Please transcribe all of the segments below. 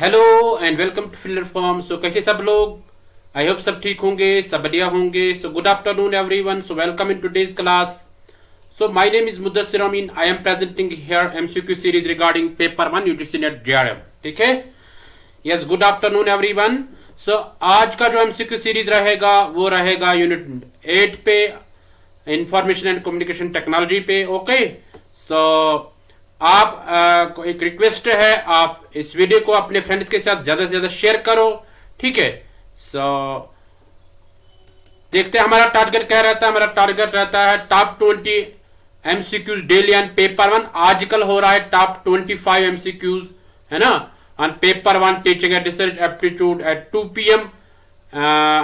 Hello and welcome to filler form. So कैसे सब लोग, आई होप सब ठीक होंगे, सब बढ़िया होंगे। So good afternoon everyone, so welcome in today's class. So my name is Muddassir Amin, I am presenting here MCQ series regarding paper 1 UGC NET JRF. ठीक है, yes, good afternoon everyone. So आज का जो एमसीक्यू सीरीज रहेगा वो रहेगा unit 8 पे, information and communication technology पे। ओके, सो आप को एक रिक्वेस्ट है, आप इस वीडियो को अपने फ्रेंड्स के साथ ज्यादा से ज्यादा शेयर करो। ठीक है, सो देखते हैं हमारा टारगेट क्या रहता है। हमारा टारगेट रहता है top 20 MCQs daily on paper 1। आजकल हो रहा है टॉप 25 एमसीक्यूज, है ना, on paper 1 teaching and research aptitude at 2 PM।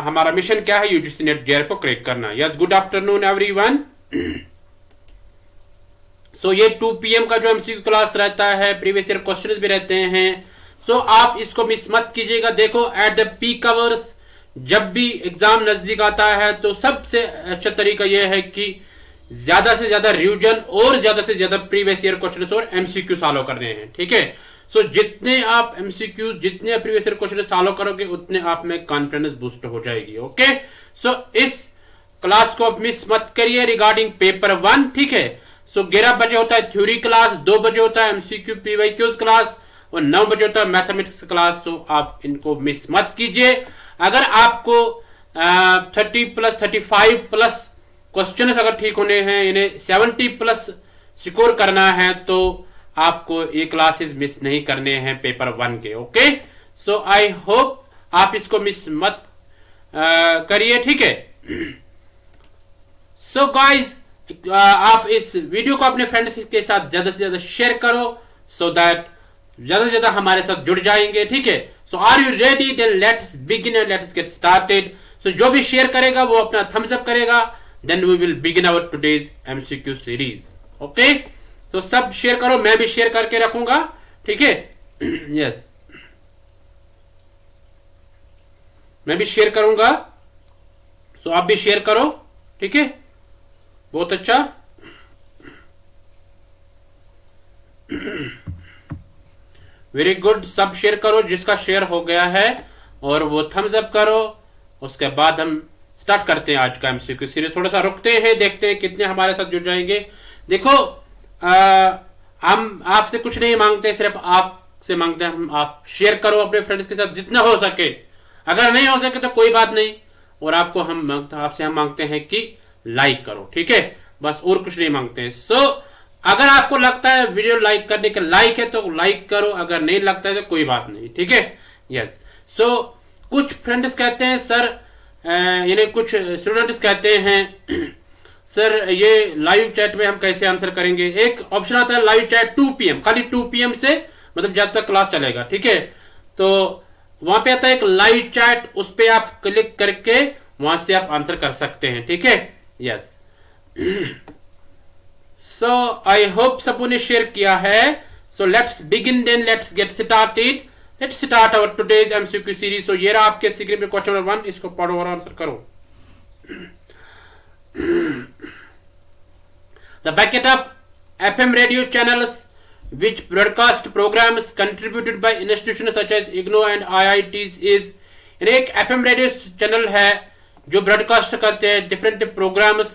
हमारा मिशन क्या है, यूजीसी नेट जेआरएफ को क्रैक करना। Yes, good afternoon everyone. So ये 2 PM का जो एमसीक्यू क्लास रहता है, प्रीवियस ईयर क्वेश्चंस भी रहते हैं। सो आप इसको मिस मत कीजिएगा। देखो, एट द पीक आवर्स, जब भी एग्जाम नजदीक आता है तो सबसे अच्छा तरीका यह है कि ज्यादा से ज्यादा रिवीजन और ज्यादा से ज्यादा प्रीवियस ईयर क्वेश्चंस और एमसीक्यू सॉल्व करने हैं। ठीक है, सो जितने आप एमसीक्यू, जितने प्रीवियस ईयर क्वेश्चन सॉल्व करोगे उतने आप में कॉन्फिडेंस बूस्ट हो जाएगी। ओके, सो इस क्लास को आप मिस मत करिए रिगार्डिंग पेपर 1। ठीक है, सो 11 बजे होता है थ्योरी क्लास, 2 बजे होता है एमसीक्यू पीवाईक्यूज क्लास और 9 बजे होता है मैथमेटिक्स क्लास। सो आप इनको मिस मत कीजिए। अगर आपको 30+35+ क्वेश्चन अगर ठीक होने हैं, इन्हें 70+ स्कोर करना है, तो आपको ये क्लासेस मिस नहीं करने हैं पेपर 1 के। ओके, सो आई होप आप इसको मिस मत करिए। ठीक है, सो गाइज, आप इस वीडियो को अपने फ्रेंड्स के साथ ज्यादा से ज्यादा शेयर करो, सो दैट ज्यादा से ज्यादा हमारे साथ जुड़ जाएंगे। ठीक है, so are you ready? Then let's begin and let's get started. So जो भी शेयर करेगा वो अपना थम्स अप करेगा, then we will begin our today's MCQ series. Okay, तो सब शेयर करो, मैं भी शेयर करके रखूंगा। ठीक है, यस, मैं भी शेयर करूंगा, सो आप भी शेयर करो। ठीक है, बहुत अच्छा। वेरी गुड, सब शेयर करो जिसका शेयर हो गया है, और वो थम्स अप करो। उसके बाद हम स्टार्ट करते हैं आज का एमसीक्यू सीरीज। थोड़ा सा रुकते हैं, देखते हैं कितने हमारे साथ जुड़ जाएंगे। देखो, हम आपसे कुछ नहीं मांगते, सिर्फ आपसे मांगते हैं हम आप शेयर करो अपने फ्रेंड्स के साथ जितना हो सके। अगर नहीं हो सके तो कोई बात नहीं, और आपको आपसे हम मांगते हैं कि लाइक करो। ठीक है, बस और कुछ नहीं मांगते हैं। सो अगर आपको लगता है वीडियो लाइक करने के लाइक है तो लाइक करो, अगर नहीं लगता है तो कोई बात नहीं। ठीक है, यस। सो कुछ फ्रेंड्स कहते हैं सर, यानी कुछ स्टूडेंट्स कहते हैं सर ये लाइव चैट में हम कैसे आंसर करेंगे। एक ऑप्शन आता है लाइव चैट 2 PM, खाली 2 PM से, मतलब जब तक क्लास चलेगा। ठीक है, तो वहां पे आता है एक लाइव चैट, उस पर आप क्लिक करके वहां से आप आंसर कर सकते हैं। ठीक है, यस। सो आई होप सबों ने शेयर किया है। So let's begin, then let's get started. Let's start our today's MCQ series. So ये रहा आपके स्क्रीन पे क्वेश्चन नंबर 1, इसको पढ़ो और आंसर करो। The packet of FM radio channels which broadcast programs contributed by institutions such as IGNOU and IITs is, एक FM radio channel है जो ब्रॉडकास्ट करते हैं different programmes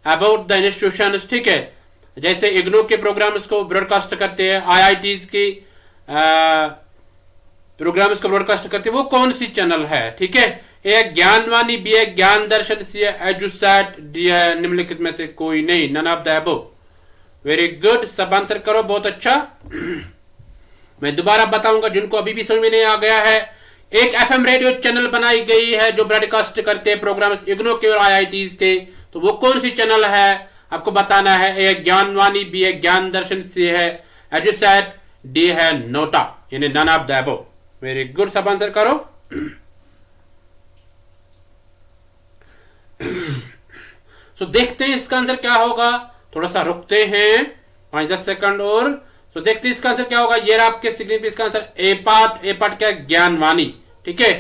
about the institution. ठीक है, जैसे इग्नो के प्रोग्राम्स को ब्रॉडकास्ट करते हैं, IITs के प्रोग्राम्स को ब्रॉडकास्ट करते हैं। वो कौन सी चैनल है? ठीक है, ए ज्ञानवाणी, बी है ज्ञान दर्शन, सी है एजुसैट, डी है निम्नलिखित में से कोई नहीं, none of the above. Very good, सब आंसर करो, बहुत अच्छा। मैं दोबारा बताऊंगा जिनको अभी भी समझ में नहीं आ गया है। एक FM रेडियो चैनल बनाई गई है जो ब्रॉडकास्ट करते हैं प्रोग्राम्स इग्नो के और IITs के, तो वो कौन सी चैनल है आपको बताना है। ए ज्ञानवाणी, बी है ज्ञान दर्शन, सी है एजुसैट, डी है नोटा, यानी none of the above. Very good, सब आंसर करो। सो देखते हैं इसका आंसर क्या होगा। थोड़ा सा रुकते हैं 5-10 सेकंड और। सो देखते हैं इसका आंसर क्या होगा। ये रहा आपके स्क्रीन पे इसका आंसर ए पार्ट क्या है, ज्ञानवाणी। ठीक है,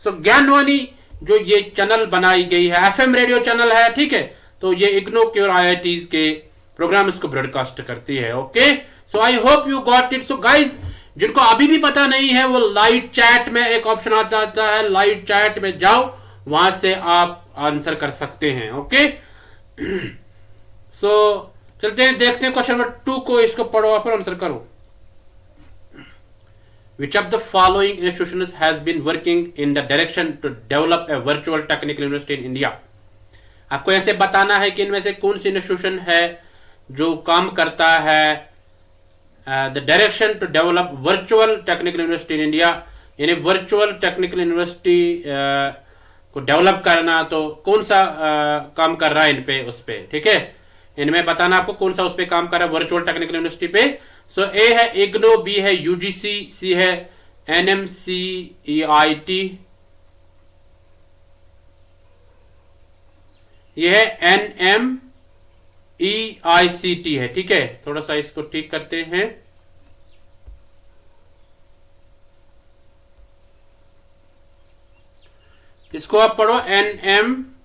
सो ज्ञानवाणी जो ये चैनल बनाई गई है, FM रेडियो चैनल है। ठीक है, तो ये इग्नो के और IITs के प्रोग्राम इसको ब्रॉडकास्ट करती है। Okay, so I hope you got it. So guys, जिनको अभी भी पता नहीं है वो लाइव चैट में एक ऑप्शन आ जाता है, लाइव चैट में जाओ, वहां से आप आंसर कर सकते हैं। ओके सो चलते हैं, देखते हैं क्वेश्चन नंबर 2 को, इसको पढ़ो और फिर आंसर करो। Which of the following institutions has been working in the direction to develop a virtual technical university in India? आपको ऐसे बताना है कि इनमें से कौन सी इंस्टीट्यूशन है जो काम करता है the direction to develop virtual technical university in India, यानी वर्चुअल टेक्निकल यूनिवर्सिटी को डेवलप करना, तो कौन सा काम कर रहा है इन पे, उस पे, ठीक है। इनमें बताना आपको कौन सा उस पे काम कर रहा है वर्चुअल टेक्निकल यूनिवर्सिटी पे। सो ए है इग्नो, बी है यूजीसी, सी है एनएमसीईआईटी, ये है एनएमईआईसीटी है, ठीक है। थोड़ा सा इसको ठीक करते हैं। इसको आप पढ़ो एनएमईआईसीटी,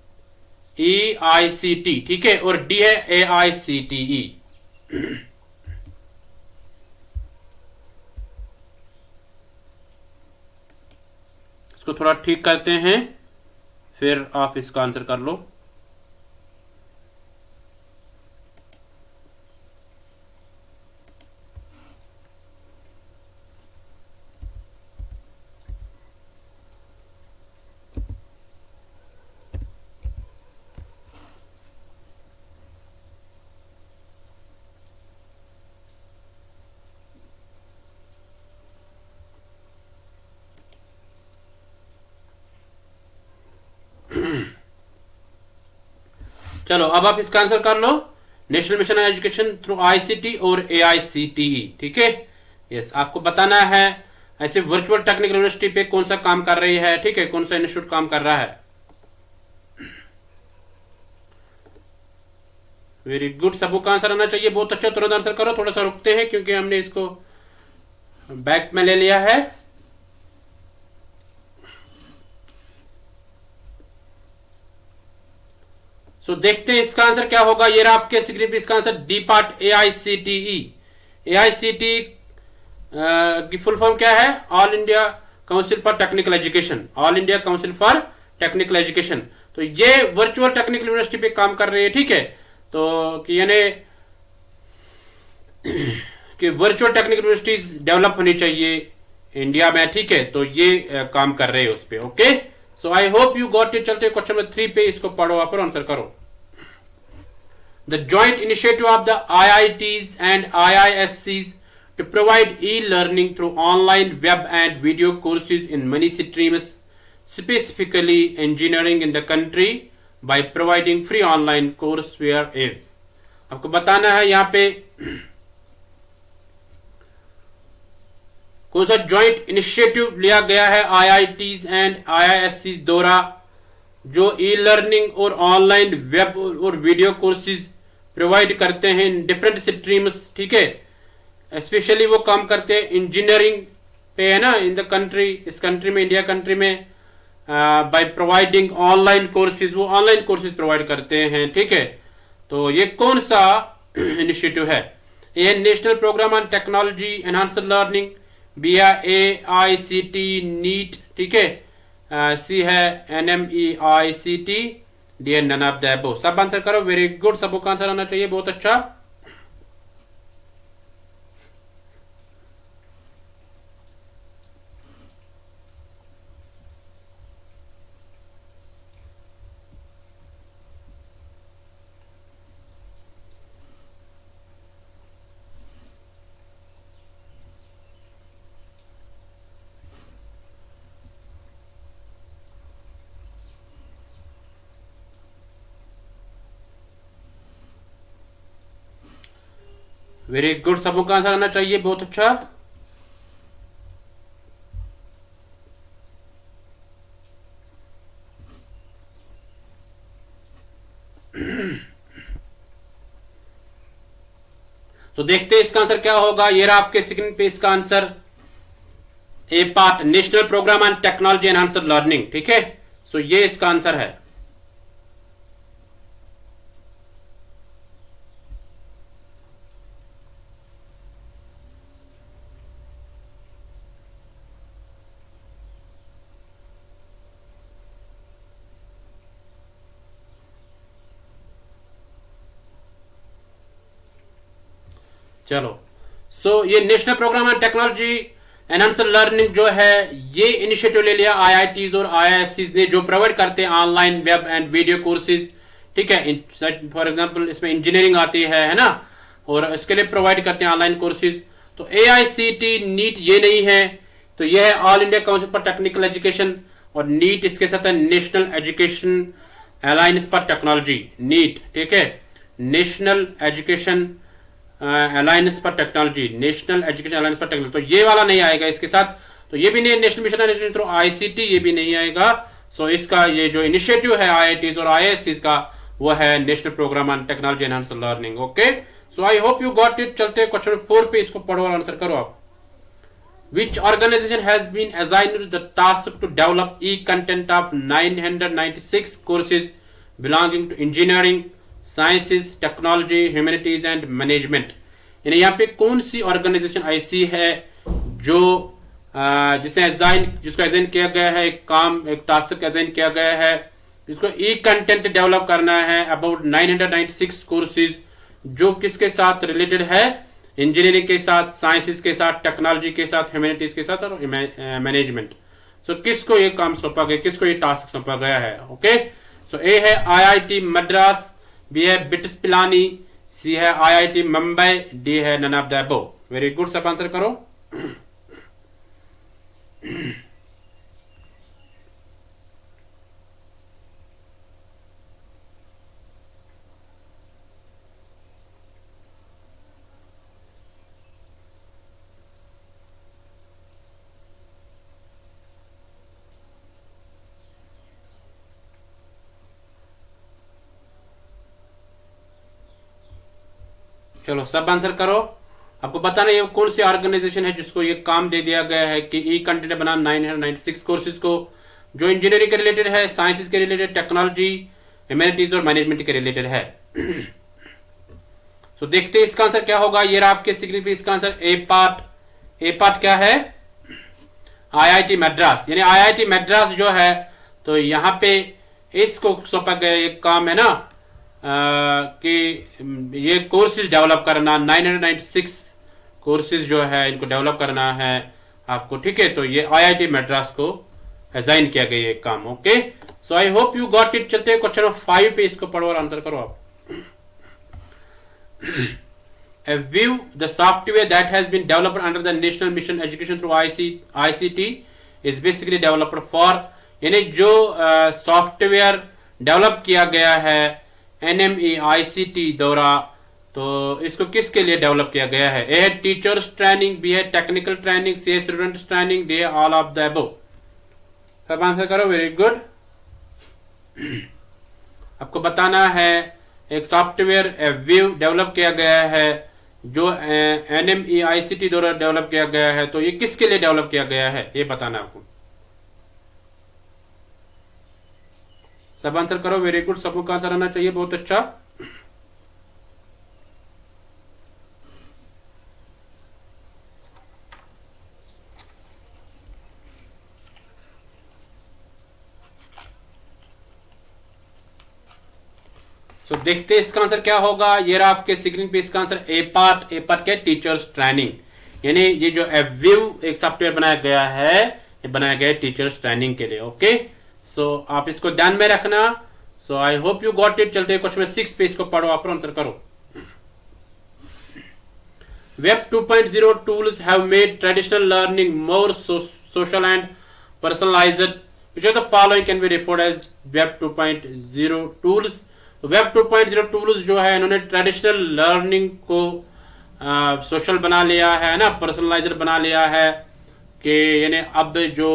ठीक है। और डी है एआईसीटीई। इसको थोड़ा ठीक करते हैं, फिर आप इसका आंसर कर लो। चलो अब आप इसका आंसर कर लो। National mission on education through ICT और एआईसीटीई, ठीक है। यस, आपको बताना है ऐसे वर्चुअल टेक्निकल यूनिवर्सिटी पे कौन सा काम कर रही है, ठीक है, कौन सा इंस्टीट्यूट काम कर रहा है। वेरी गुड, सबको का आंसर आना चाहिए, बहुत अच्छा, तुरंत आंसर करो। थोड़ा सा रुकते हैं क्योंकि हमने इसको बैक में ले लिया है। सो देखते हैं इसका आंसर क्या होगा। ये रहा आपके स्क्रीन पे इसका answer, D part AICTE. AICT की फुल फॉर्म क्या है? All India council for technical education, all India council for technical education. तो ये वर्चुअल टेक्निकल यूनिवर्सिटी पे काम कर रही है, ठीक है। तो यानी कि वर्चुअल टेक्निकल यूनिवर्सिटीज डेवलप होनी चाहिए इंडिया में, ठीक है। तो ये काम कर रहे हैं उस पे। Okay, so I hope you got it. चलते क्वेश्चन नंबर 3 पे, इसको पढ़ो आप और आंसर करो। The joint initiative of the IITs and आईआईएससीज to provide e-learning through online web and video courses in many streams, specifically engineering in the country, by providing free online courseware is। आपको बताना है यहाँ पे कौन सा joint initiative लिया गया है आईआईटीज एंड आईआईएससी द्वारा, जो ई लर्निंग और ऑनलाइन वेब और वीडियो कोर्सेज प्रोवाइड करते हैं इन डिफरेंट स्ट्रीम्स, ठीक है। स्पेशली वो काम करते हैं इंजीनियरिंग पे, है ना, इन द कंट्री, इस कंट्री में, इंडिया कंट्री में, बाय प्रोवाइडिंग ऑनलाइन कोर्सेज, वो ऑनलाइन कोर्सेज प्रोवाइड करते हैं, ठीक है। तो ये कौन सा इनिशिएटिव है? ये national programme on technology enhanced learning, B है एआईसीटी नीट, ठीक है, सी है एनएमईआईसीटी, डी है नन ऑफ द अबव। सब आंसर करो। वेरी गुड, सबको आंसर आना चाहिए, बहुत अच्छा। वेरी गुड, सबको का आंसर आना चाहिए, बहुत अच्छा। तो देखते हैं इसका आंसर क्या होगा। ये रहा आपके स्क्रीन पे इसका answer, A part national programme on technology enhanced learning, ठीक है। सो ये इसका आंसर है। चलो, सो ये national programme on technology enhancer learning जो है, ये इनिशिएटिव ले लिया आईआईटीज और आईआईएससीज ने, जो प्रोवाइड करते हैं online web and video courses. ठीक है, फॉर एग्जांपल इसमें इंजीनियरिंग आती है ना, और इसके लिए प्रोवाइड करते हैं ऑनलाइन कोर्सेज। तो एआईसीटी नीट ये नहीं है, तो ये है all India council for technical education, और नीट इसके साथ है national education alliance for technology, NEAT. ठीक है, national education alliance for technology, national education alliance for technology. तो ये वाला नहीं आएगा इसके साथ, तो ये भी नहीं, national mission education through ICT ये भी नहीं आएगा। सो इसका ये जो इनिशिएटिव है आईआईटी और आईआईएससी का, वो है national programme on technology enhancer learning. Okay, so I hope you got it. चलते क्वेश्चन 4 पे, इसको पढ़ो और आंसर करो आप। Which organization has been assigned the task to develop e-content of 996 courses belonging to engineering, sciences, technology, humanities and management? यानी यहाँ पे कौन सी ऑर्गेनाइजेशन ऐसी है जो जिसको असाइन किया गया है, एक काम, एक टास्क असाइन किया गया है, जिसको ई कंटेंट डेवलप करना है अबाउट 996 कोर्सेज, जो किसके साथ रिलेटेड है? इंजीनियरिंग के साथ, साइंसेस के साथ, टेक्नोलॉजी के साथ, ह्यूमैनिटीज के साथ और मैनेजमेंट। सो किसको ये काम सौंपा गया, किसको ये टास्क सौंपा गया है? ओके, सो ए है आईआईटी मद्रास, बी है बिट्स पिलानी, सी है आईआईटी मुंबई, डी है none of the above. Very good, सब आंसर करो। चलो, सब आंसर करो। आपको बताना ये कौन सी ऑर्गेनाइजेशन है जिसको ये काम दे दिया गया है कि ई कंटेंट बना 996 कोर्सेज को, जो इंजीनियरिंग के रिलेटेड है, साइंसेस के रिलेटेड, टेक्नोलॉजी, ह्यूमैनिटीज और मैनेजमेंट के रिलेटेड है। तो देखते हैं इसका आंसर क्या होगा। ये रहा आपके स्क्रीन पे इसका आंसर। ए पार्ट क्या है? आईआईटी मद्रास। यानी आईआईटी मद्रास जो है, तो यहाँ पे इसको सौंपा गया एक काम है ना, कि ये कोर्सेज डेवलप करना, 996 कोर्सेज जो है इनको डेवलप करना है आपको। ठीक है, तो ये आईआईटी मद्रास को असाइन किया गया ये काम। Okay, so I hope you got it. चलते हैं क्वेश्चन नंबर 5 पे, इसको पढ़ो और आंसर करो आप। A view, the software that has been developed under the National Mission Education through ICT is basically developed for, यानी जो सॉफ्टवेयर डेवलप किया गया है NMEICT द्वारा, तो इसको किसके लिए डेवलप किया गया है? ए है टीचर्स ट्रेनिंग, बी है टेक्निकल ट्रेनिंग, सी है स्टूडेंट्स ट्रेनिंग, डी है ऑल ऑफ द अबव। सब आंसर करो। Very good. आपको बताना है एक सॉफ्टवेयर व्यू डेवलप किया गया है जो NMEICT द्वारा डेवलप किया गया है, तो ये किसके लिए डेवलप किया गया है ये बताना आपको। सब आंसर करो। वेरी गुड, सबको आंसर आना चाहिए। बहुत अच्छा। सो देखते इसका आंसर क्या होगा। ये रहा आपके स्क्रीन पे इसका आंसर। ए पार्ट क्या? Teachers training. यानी ये जो व्यू एक सॉफ्टवेयर बनाया गया है, ये बनाया गया है टीचर्स ट्रेनिंग के लिए। ओके, सो आप इसको ध्यान में रखना। So I hope you got it. चलते हैं क्वेश्चन 6 पे, इसको पढ़ो आप, आंसर करो। Web 2.0 tools have made traditional learning more social and personalized. Which of the following can be referred as Web 2.0 tools? Web 2.0 tools जो है, इन्होंने ट्रेडिशनल लर्निंग को सोशल बना लिया है ना, पर्सनलाइज्ड बना लिया है, कि यानी अब जो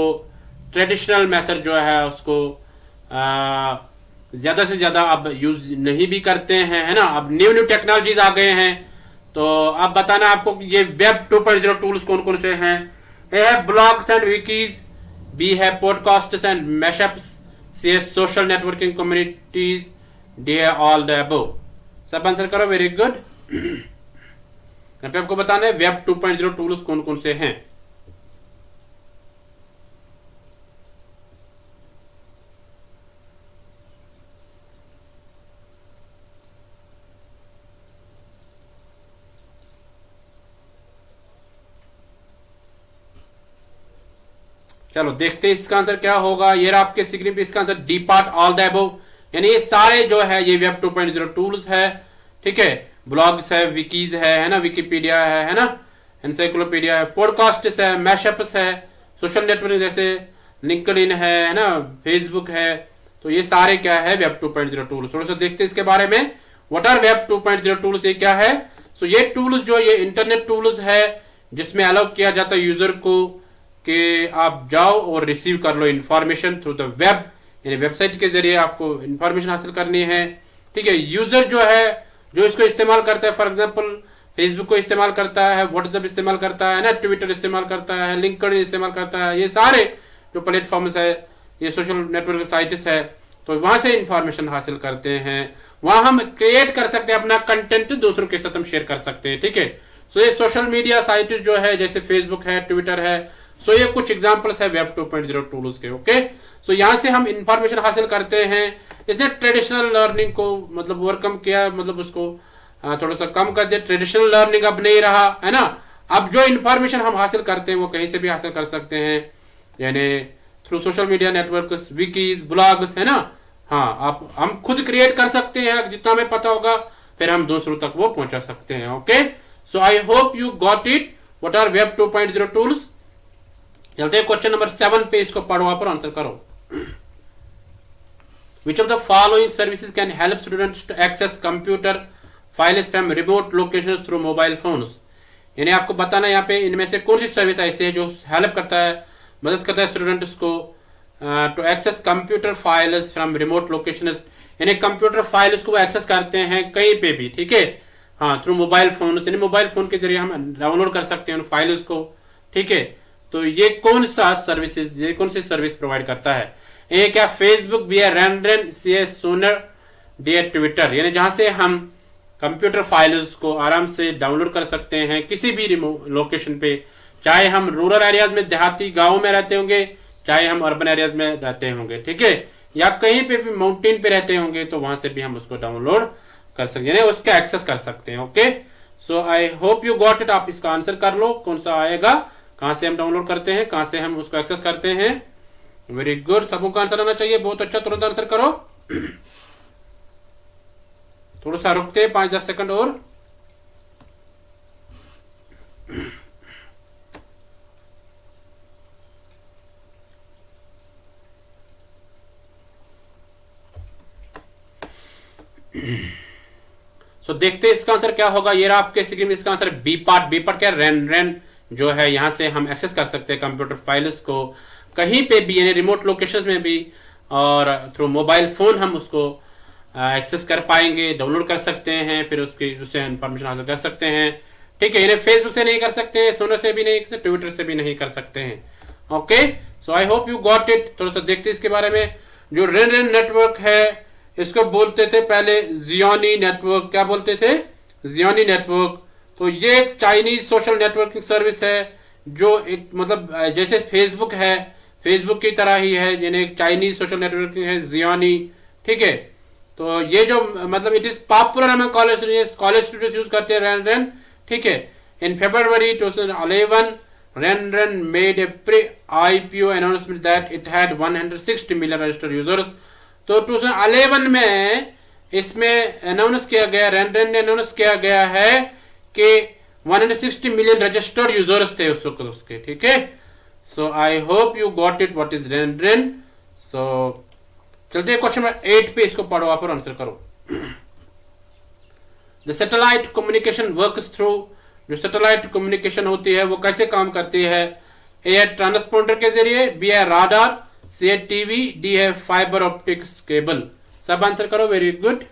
ट्रेडिशनल मेथड जो है उसको ज़्यादा से ज़्यादा अब यूज नहीं भी करते हैं, है ना। अब न्यू टेक्नोलॉजीज आ गए हैं। तो अब बताना आपको कि ये वेब 2.0 टूल्स कौन कौन से हैं। ए है ब्लॉग्स एंड विकीज, बी है पॉडकास्ट्स एंड मैशअप्स, सी है सोशल नेटवर्किंग कम्युनिटीज, डी है ऑल द अबव। सब आंसर करो। Very good. यहाँ पे आपको बताना है वेब 2.0 टूल्स कौन कौन से हैं। चलो देखते हैं इसका आंसर क्या होगा। ये रहा आपके स्क्रीन पे इसका answer, D part all the above, यानी ये सारे जो है ये वेब 2.0 टूल्स है, ठीक है। ब्लॉग्स है, विकीज है ना, विकीपीडिया है ना, एनसाइक्लोपीडिया है, पॉडकास्ट है, मैशअप्स है, सोशल नेटवर्क जैसे लिंक्डइन है ना, फेसबुक है। तो ये सारे क्या है वेब 2.0 टूल्स। थोड़ा सा देखते हैं इसके बारे में, व्हाट आर वेब 2.0 टूल्स, ये क्या है। सो ये टूल्स जो ये इंटरनेट टूल्स है जिसमें अलाउ किया जाता है यूजर को कि आप जाओ और रिसीव कर लो इंफॉर्मेशन थ्रू द वेब, यानी वेबसाइट के जरिए आपको इंफॉर्मेशन हासिल करनी है, ठीक है। यूजर जो है जो इसको इस्तेमाल करता है, फॉर एग्जांपल फेसबुक को इस्तेमाल करता है, व्हाट्सएप इस्तेमाल करता है ना, ट्विटर इस्तेमाल करता है, लिंक्डइन इस्तेमाल करता है, ये सारे जो प्लेटफॉर्म्स है, ये सोशल नेटवर्क साइट्स है, तो वहां से इंफॉर्मेशन हासिल करते हैं। वहां हम क्रिएट कर सकते हैं अपना कंटेंट, दूसरों के साथ हम शेयर कर सकते हैं, ठीक है। सो ये सोशल मीडिया साइट जो है जैसे फेसबुक है, ट्विटर है, सो ये कुछ एग्जांपल्स है वेब 2.0 टूल्स के, ओके। सो यहाँ से हम इंफॉर्मेशन हासिल करते हैं। इसने ट्रेडिशनल लर्निंग को मतलब ओवरकम किया, मतलब उसको थोड़ा सा कम कर दिया। ट्रेडिशनल लर्निंग अब नहीं रहा है ना, अब जो इंफॉर्मेशन हम हासिल करते हैं वो कहीं से भी हासिल कर सकते हैं, यानी through social media network, wikis, blogs है ना। हाँ, आप हम खुद क्रिएट कर सकते हैं, जितना हमें पता होगा फिर हम दूसरों तक वो पहुंचा सकते हैं, okay. So I hope you got it, what are web 2.0 tools. चलते हैं क्वेश्चन नंबर 7 पे, इसको पढ़ो आप और आंसर करो। Which of the following services can help students to access computer files from remote locations through mobile phones? यानी आपको बताना यहाँ पे इनमें से कौन सी सर्विस ऐसी है जो हेल्प करता है, मदद करता है स्टूडेंट्स को to access computer files from remote locations, यानी कंप्यूटर फाइल्स को एक्सेस करते हैं कहीं पे भी, ठीक है। हाँ, थ्रू मोबाइल फोन, यानी मोबाइल फोन के जरिए हम डाउनलोड कर सकते हैं उन फाइल्स को, ठीक है। तो ये कौन सा सर्विसेज, ये कौन सी सर्विस प्रोवाइड करता है? एक क्या फेसबुक, बी है रैंडन, सी है सोनर, डी है ट्विटर, यानी जहां से हम कंप्यूटर फाइल्स को आराम से डाउनलोड कर सकते हैं किसी भी लोकेशन पे, चाहे हम रूरल एरियाज में, देहाती गांव में रहते होंगे, चाहे हम अर्बन एरियाज में रहते होंगे, ठीक है, या कहीं पे भी माउंटेन पे रहते होंगे, तो वहां से भी हम उसको डाउनलोड कर सकते हैं, उसका एक्सेस कर सकते हैं, okay. So I hope you got it. आप इसका आंसर कर लो, कौन सा आएगा, कहां से हम डाउनलोड करते हैं, कहां से हम उसको एक्सेस करते हैं। वेरी गुड, सबको का आंसर आना चाहिए, बहुत अच्छा, तुरंत आंसर करो। थोड़ा सा रुकते हैं 5-10 सेकंड और। सो देखते हैं इसका आंसर क्या होगा। ये रहा आपके स्क्रीन में इसका answer, B part. B part क्या, रैन जो है, यहां से हम एक्सेस कर सकते हैं कंप्यूटर फाइल्स को कहीं पे भी, यानी रिमोट लोकेशंस में भी, और थ्रू मोबाइल फोन हम उसको एक्सेस कर पाएंगे, डाउनलोड कर सकते हैं, फिर उससे इंफॉर्मेशन हासिल कर सकते हैं, ठीक है। यानी फेसबुक से नहीं कर सकते, सोनर से भी नहीं, ट्विटर से भी नहीं कर सकते हैं, okay. So I hope you got it. थोड़ा सा देखते हैं इसके बारे में। जो रेन नेटवर्क है इसको बोलते थे पहले जियोनी नेटवर्क, क्या बोलते थे, जियोनी नेटवर्क। तो ये एक चाइनीज सोशल नेटवर्किंग सर्विस है जो एक मतलब जैसे फेसबुक है, फेसबुक की तरह ही है, यानी एक चाइनीज सोशल नेटवर्किंग है जियोनी, ठीक है। तो ये जो मतलब it is popular among college students use करते हैं रैन, ठीक है। In February 2011 Renren made a pre IPO announcement that it had 160 million registered users. तो 2011 में इसमें अनाउंस किया गया, रैन ने अनाउंस किया गया है कि 160 मिलियन रजिस्टर्ड यूजर्स थे उस वक्त उसके, ठीक है। So I hope you got it, what is ran. So चलते हैं क्वेश्चन नंबर 8 पे, इसको पढ़ो आप और आंसर करो। The satellite communication works through, जो सैटेलाइट कम्युनिकेशन होती है वो कैसे काम करती है? ए है ट्रांसपोंडर के जरिए, बी है राडार, सी है टीवी, डी है फाइबर ऑप्टिक्स केबल। सब आंसर करो, वेरी गुड।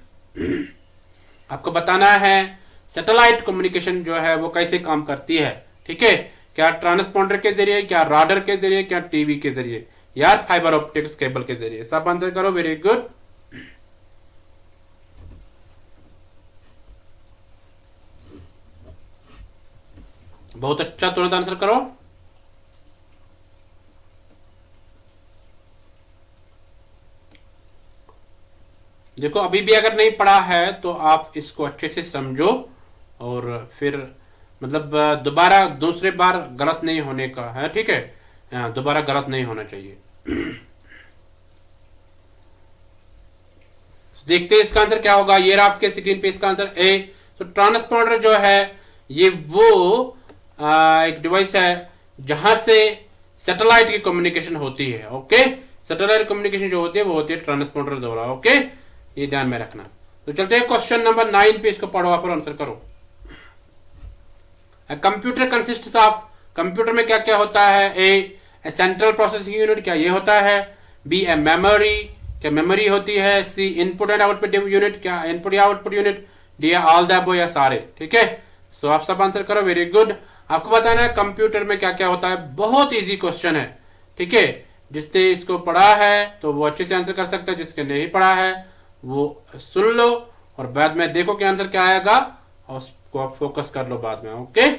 आपको बताना है सैटेलाइट कम्युनिकेशन जो है वो कैसे काम करती है, ठीक है। क्या ट्रांसपोंडर के जरिए, क्या राडार के जरिए, क्या टीवी के जरिए, या फाइबर ऑप्टिक्स केबल के जरिए। सब आंसर करो, वेरी गुड। बहुत अच्छा, तुरंत आंसर करो। देखो अभी भी अगर नहीं पढ़ा है तो आप इसको अच्छे से समझो और फिर मतलब दोबारा दूसरे बार गलत नहीं होने का है, ठीक है। दोबारा गलत नहीं होना चाहिए। देखते हैं इसका आंसर क्या होगा। ये रहा आपके स्क्रीन पे इसका आंसर ए। तो ट्रांसपॉन्डर जो है ये वो एक डिवाइस है जहां से सैटेलाइट की कम्युनिकेशन होती है। ओके, सैटेलाइट कम्युनिकेशन जो होती है वो होती है ट्रांसपॉन्डर द्वारा। ओके, ये ध्यान में रखना। तो चलते हैं क्वेश्चन नंबर 9 पे, इसको पढ़ो आप और आंसर करो। कंप्यूटर कंसिस्ट ऑफ, कंप्यूटर में क्या क्या होता है। ए सेंट्रल प्रोसेसिंग यूनिट, क्या ये होता है। बी ए मेमोरी, क्या मेमोरी होती है। C input and output unit, क्या इनपुट या output unit. D all the above या सारे। ठीक है, सो आप सब आंसर करो। Very good. आपको बताना है कंप्यूटर में क्या क्या होता है। बहुत इजी क्वेश्चन है। ठीक है, जिसने इसको पढ़ा है तो वो अच्छे से आंसर कर सकता है, जिसने नहीं पढ़ा है वो सुन लो और बाद में देखो कि आंसर क्या आएगा और उसको आप फोकस कर लो बाद में। ओके,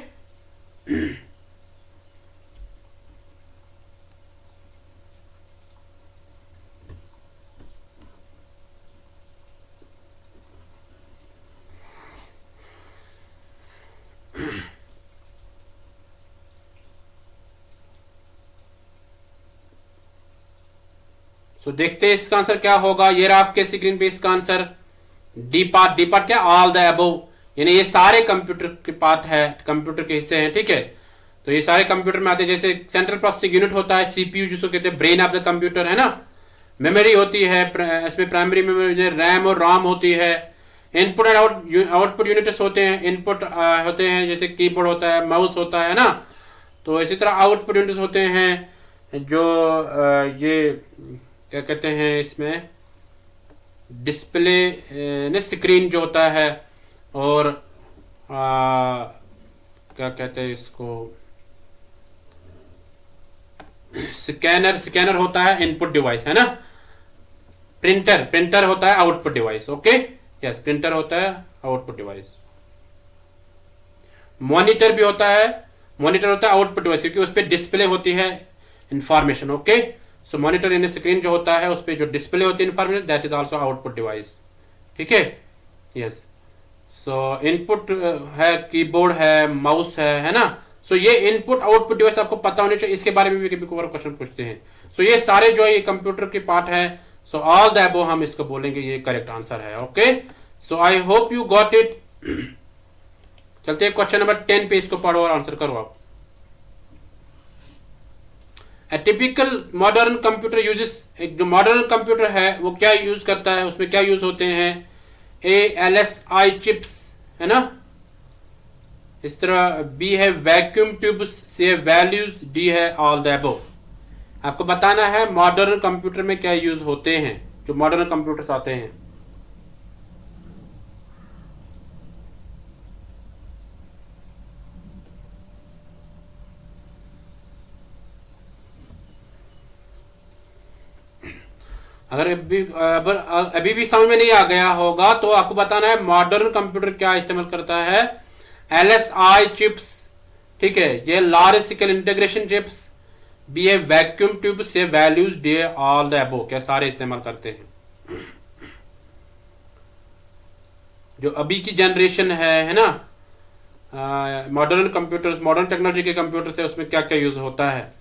तो देखते हैं इसका आंसर क्या होगा। ये रहा आपके स्क्रीन पे इसका answer D part. D part क्या, ऑल द अबव, यानी ये सारे कंप्यूटर के पार्ट है, कंप्यूटर के हिस्से हैं। ठीक है, तो ये सारे कंप्यूटर में आते हैं। जैसे सेंट्रल प्रोसेसिंग यूनिट होता है, सीपीयू जिसको कहते हैं ब्रेन ऑफ द कंप्यूटर, है ना। मेमोरी होती है, इसमें प्राइमरी मेमोरी रैम और रॉम होती है। इनपुट एंड आउटपुट यूनिट्स होते हैं। इनपुट होते हैं जैसे कीबोर्ड होता है, माउस होता है ना। तो इसी तरह आउटपुट यूनिट्स होते हैं जो ये क्या कहते हैं, इसमें डिस्प्ले ने स्क्रीन जो होता है, और क्या कहते हैं इसको, स्कैनर होता है इनपुट डिवाइस, है ना। प्रिंटर होता है output device. Okay, yes, printer होता है आउटपुट डिवाइस। मॉनिटर भी होता है, मॉनिटर होता है आउटपुट डिवाइस, क्योंकि उस पर डिस्प्ले होती है इंफॉर्मेशन। ओके, सो मॉनिटर इन स्क्रीन जो होता है उस पर जो डिस्प्ले होती है information, that is also output device. ठीक है, यस। सो इनपुट है, कीबोर्ड है, माउस है ना। सो ये इनपुट आउटपुट डिवाइस आपको पता होने चाहिए। इसके बारे में भी कभी कभार क्वेश्चन पूछते हैं। सो ये सारे जो है ये कंप्यूटर के पार्ट है। सो ऑल द अबव हम इसको बोलेंगे, ये करेक्ट आंसर है। Okay, so I hope you got it. चलते हैं क्वेश्चन नंबर 10 पे, इसको पढ़ो और आंसर करो आप। A typical modern computer uses, एक जो मॉडर्न कंप्यूटर है वो क्या यूज करता है, उसमें क्या यूज होते हैं। ALSI चिप्स, है ना। इस तरह बी है वैक्यूम ट्यूब्स, सी है वैल्यूज, डी है ऑल द अबव। आपको बताना है मॉडर्न कंप्यूटर में क्या यूज होते हैं, जो मॉडर्न कंप्यूटर्स आते हैं। अगर अभी भी समझ में नहीं आ गया होगा तो आपको बताना है मॉडर्न कंप्यूटर क्या इस्तेमाल करता है। LSI चिप्स, ठीक है, ये large scale integration chips, B है vacuum tube, C valves, D all the above, क्या सारे इस्तेमाल करते हैं। जो अभी की जनरेशन है ना, मॉडर्न कंप्यूटर्स, मॉडर्न टेक्नोलॉजी के कंप्यूटर्स है, उसमें क्या क्या यूज होता है।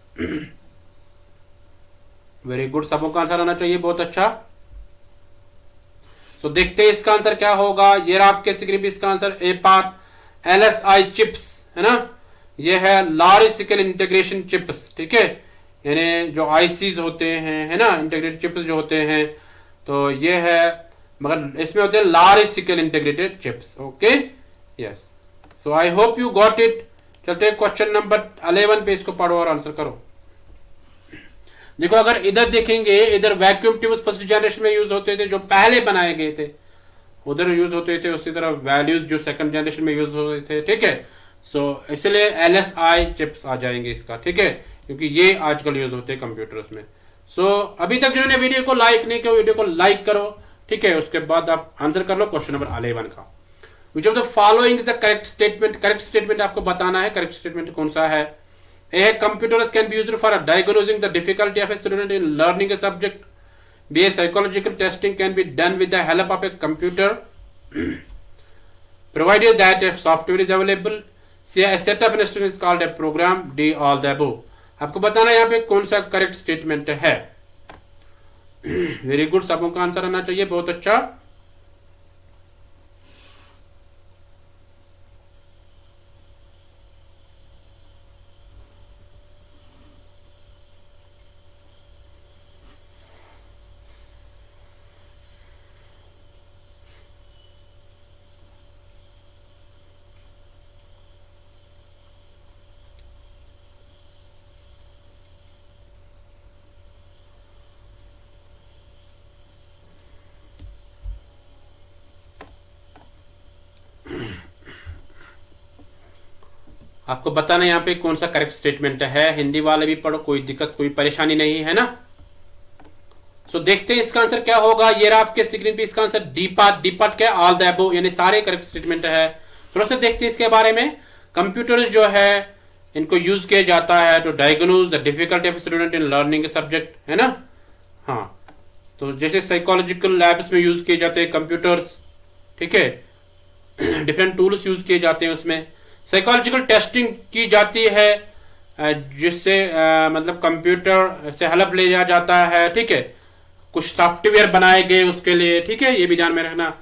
वेरी गुड, सबों का आंसर आना चाहिए, बहुत अच्छा। सो देखते हैं इसका आंसर क्या होगा। ये रहा आपके स्क्रीन पे इसका answer A part, LSI chips, है ना। ये है लार्ज स्केल इंटीग्रेशन चिप्स। ठीक है, यानी जो ICs होते हैं, है ना, इंटीग्रेटेड चिप्स जो होते हैं, तो ये है, मगर इसमें होते हैं large scale integrated chips. Okay, yes. So I hope you got it. चलते हैं क्वेश्चन नंबर 11 पे, इसको पढ़ो और आंसर करो। देखो, अगर इधर देखेंगे, इधर वैक्यूम ट्यूब्स फर्स्ट जनरेशन में यूज होते थे, जो पहले बनाए गए थे, उधर यूज होते थे। उसी तरह वैल्यूज जो सेकंड जनरेशन में यूज होते थे। ठीक है, सो इसलिए LSI चिप्स आ जाएंगे इसका। ठीक है, क्योंकि ये आजकल यूज होते हैं कंप्यूटर्स में। सो अभी तक जिन्होंने वीडियो को लाइक नहीं किया, वीडियो को लाइक करो। ठीक है, उसके बाद आप आंसर कर लो क्वेश्चन नंबर 11 का। विच of the following is the correct statement. Correct statement आपको बताना है, करेक्ट स्टेटमेंट कौन सा है। A computers can be used for diagnosing the difficulty of a student in learning a subject. B, psychological testing can be done with the help of a computer, provided that a software is available. C, a setup in a student is called a program. D, all the above. आपको बताना यहाँ पे कौन सा correct statement है। Very good, सबों का answer आना चाहिए, बहुत अच्छा। आपको बताना यहाँ पे कौन सा करेक्ट स्टेटमेंट है। हिंदी वाले भी पढ़ो, कोई दिक्कत कोई परेशानी नहीं है ना। सो देखते हैं इसका आंसर क्या होगा। ये रहा आपके स्क्रीन पे इसका answer D part. D part क्या, ऑल द अबव, यानी सारे करेक्ट स्टेटमेंट है। थोड़ा सा देखते हैं इसके बारे में। कंप्यूटर जो है इनको यूज किया जाता है to diagnose the difficulty of student in learning a subject, है ना। हाँ, तो जैसे साइकोलॉजिकल लैब्स में यूज किए जाते हैं कंप्यूटर्स, ठीक है, डिफरेंट टूल्स यूज किए जाते हैं, उसमें साइकोलॉजिकल टेस्टिंग की जाती है, जिससे मतलब कंप्यूटर से हेल्प ले जाता है, ठीक है, कुछ सॉफ्टवेयर बनाए गए उसके लिए, ठीक है, ये भी ध्यान में रखना।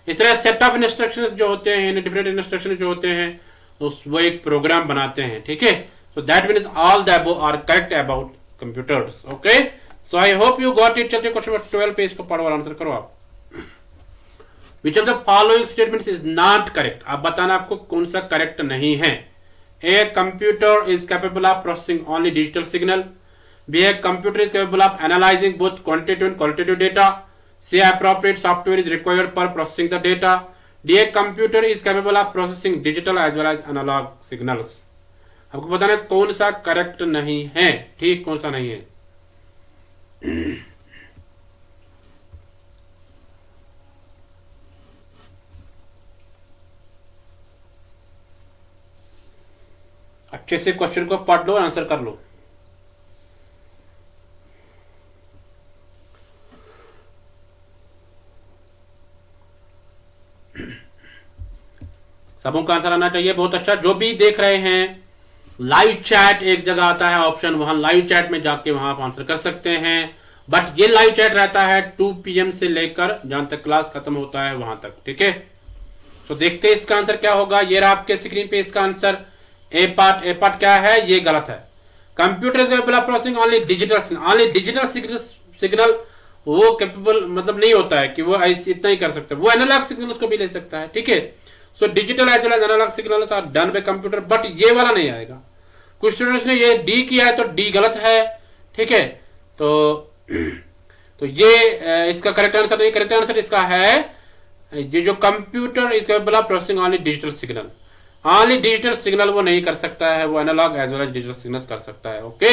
इस तरह सेट ऑफ इंस्ट्रक्शंस जो होते हैं, डिफरेंट इंस्ट्रक्शन जो होते हैं, वो एक प्रोग्राम बनाते हैं, ठीक है। So that means all the above are correct about computers. Okay, so I hope you got it. चलते क्वेश्चन नंबर 12 पे, इसको पढ़ो और आंसर करो आप। Which of the following statements is not correct? आप बताना आपको कौन सा करेक्ट नहीं है। A computer is capable of processing only digital signal. B a computer is capable of analyzing both quantitative and qualitative data. C appropriate software is required for processing the data. D a computer is capable of processing digital as well as analog signals. आपको बताना कौन सा correct नहीं है, ठीक, कौन सा नहीं है। अच्छे से क्वेश्चन को पढ़ लो और आंसर कर लो। सबों का आंसर आना चाहिए, बहुत अच्छा। जो भी देख रहे हैं, लाइव चैट एक जगह आता है ऑप्शन, वहां लाइव चैट में जाके वहां आप आंसर कर सकते हैं। बट ये लाइव चैट रहता है 2 PM से लेकर जहां तक क्लास खत्म होता है वहां तक, ठीक है। तो देखते हैं इसका आंसर क्या होगा। ये रहा आपके स्क्रीन पे इसका आंसर। ए पार्ट क्या है, ये गलत है। Computer is capable of processing only digital signal. वो कैपेबल मतलब नहीं होता है कि वो इतना ही कर सकता है, वो एनालॉग सिग्नल्स को भी ले सकता है, ठीक है। So digital as well as analog signals are done by computer, but ये वाला नहीं आएगा। कुछ स्टूडेंट्स ने ये डी किया है तो डी गलत है, ठीक है। तो ये इसका करेक्ट आंसर नहीं। करेक्ट आंसर इसका है ये जो computer is capable of processing only digital signal. Only digital signal वो नहीं कर सकता है, वो analog as well as digital signals कर सकता है। Okay,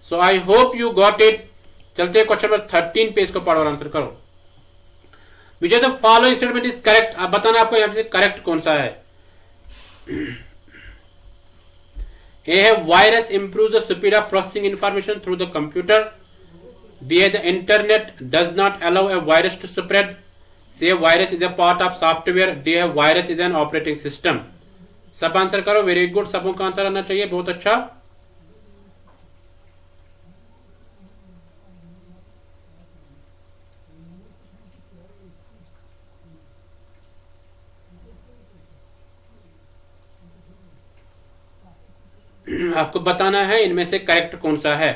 so I hope you got it. चलते हैं क्वेश्चन नंबर 13 पे, इसको पढ़ो और आंसर करो। Which of the following statement is correct? अब बताना आपको यहाँ पे करेक्ट कौन सा है। ए है virus improve the speed of processing information through the computer. B है the internet does not allow a virus to spread. C virus is a part of software. D है virus is an operating system. सब answer करो, very good, सबों का answer आना चाहिए, बहुत अच्छा। आपको बताना है इनमें से करेक्ट कौन सा है।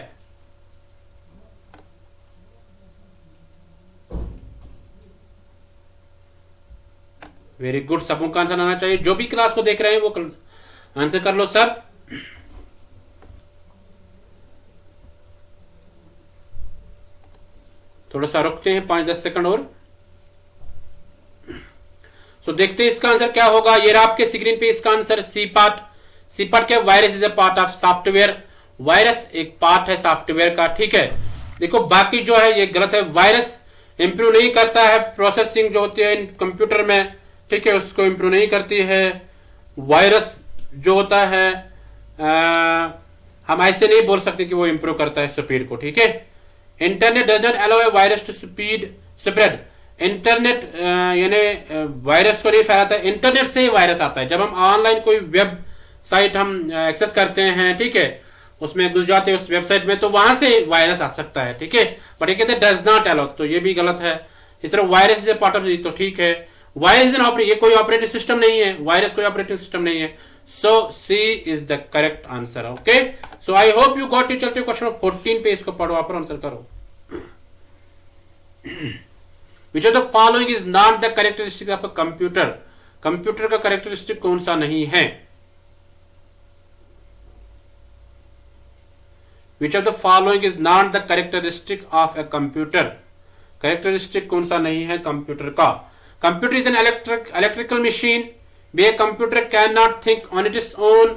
वेरी गुड, सबों का आंसर आना चाहिए। जो भी क्लास को देख रहे हैं वो आंसर कर लो सब। थोड़ा सा रुकते हैं 5-10 सेकंड और। तो देखते हैं इसका आंसर क्या होगा। ये रहा आपके स्क्रीन पे इसका आंसर सी पार्ट। सी पार्ट क्या, virus is a part of software. Virus एक पार्ट है सॉफ्टवेयर का, ठीक है। देखो बाकी जो है ये गलत है। वायरस इंप्रूव नहीं करता है प्रोसेसिंग जो होती है कंप्यूटर में, ठीक है, उसको इंप्रूव नहीं करती है। वायरस जो होता है हम ऐसे नहीं बोल सकते कि वो इंप्रूव करता है स्पीड को, ठीक है। Internet does not allow a virus to spread. Internet यानी वायरस को नहीं फैलाता है, इंटरनेट से ही वायरस आता है। जब हम ऑनलाइन कोई वेब साइट हम एक्सेस करते हैं, ठीक है, उसमें घुस जाते हैं उस वेबसाइट में, तो वहां से वायरस आ सकता है, ठीक है। बट ये कहते हैं डज नॉट अलाउ, तो ये भी गलत है। इस तरह virus is a part of, तो ठीक है। वायरस ये कोई ऑपरेटिंग सिस्टम नहीं है, वायरस कोई ऑपरेटिंग सिस्टम नहीं है। So C is the correct answer. Okay, so I hope you got it. चलते क्वेश्चन 14 पे, इसको पढ़ो, आप आंसर करो। Which of the following is not the characteristic of a computer, computer का कैरेक्टरिस्टिक कौन सा नहीं है? Which of the following is not the characteristic of a computer, characteristic कौन सा नहीं है कंप्यूटर का? Computer is an electrical machine, B a computer can not think on its own,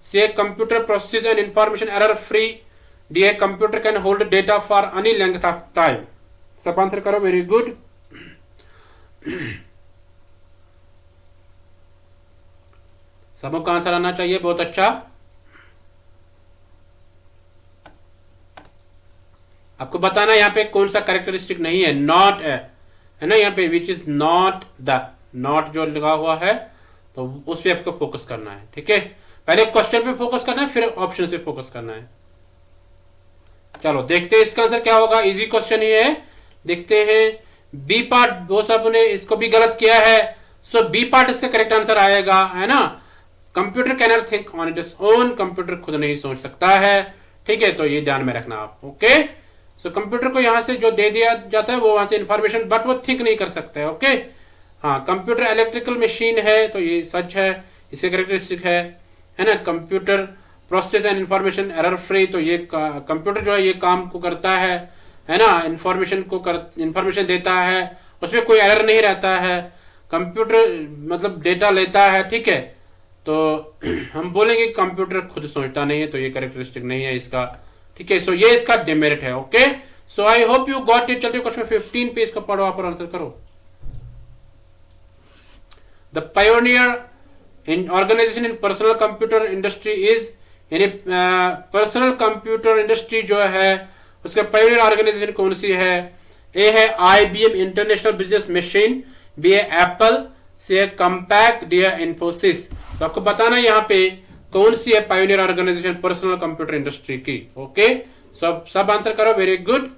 c a computer process and information error free, d a computer can hold data for any length of time. सब answer करो, very good. सबको answer आना चाहिए, बहुत अच्छा। आपको बताना यहाँ पे कौन सा कैरेक्टरिस्टिक नहीं है, नॉट है ना यहाँ पे, which is not the, not जो लिखा हुआ है तो उस पे आपको फोकस करना है, ठीक है। पहले क्वेश्चन पे फोकस करना है, फिर ऑप्शन पे फोकस करना है। चलो देखते हैं इसका आंसर क्या होगा, इजी क्वेश्चन ही है। देखते हैं बी पार्ट, वो सब ने इसको भी गलत किया है, सो बी पार्ट इसका करेक्ट आंसर आएगा, है ना। Computer can not think on its own, computer खुद नहीं सोच सकता है, ठीक है। तो ये ध्यान में रखना आप, ओके। सो कंप्यूटर को यहां से जो दे दिया जाता है वो वहां से इंफॉर्मेशन, बट वो थिंक नहीं कर सकता है, ओके। हाँ, कंप्यूटर इलेक्ट्रिकल मशीन है, तो ये सच है, इसके कैरेक्टरिस्टिक है ना। Computer process and information error free, तो ये कंप्यूटर जो है ये काम को करता है ना, इंफॉर्मेशन देता है, उसमें कोई एरर नहीं रहता है। कंप्यूटर मतलब डेटा लेता है, ठीक है। तो हम बोलेंगे कंप्यूटर खुद सोचता नहीं है, तो ये कैरेक्टरिस्टिक नहीं है इसका, ठीक है। सो ये इसका डिमेरिट है, okay. So I hope you got it. चलते क्वेश्चन 15 पे, इसका पढ़ो आप और आंसर करो। The pioneer in organisation in personal computer industry is, यानी पर्सनल कंप्यूटर इंडस्ट्री जो है उसका पायोनियर ऑर्गेनाइजेशन कौन सी है? ए है IBM international business machine, b है एप्पल, सी है कंपैक्ट, डी है इन्फोसिस। तो आपको बताना यहाँ पे कौन सी है pioneer organisation personal computer industry की, ओके। सब आंसर करो, वेरी गुड।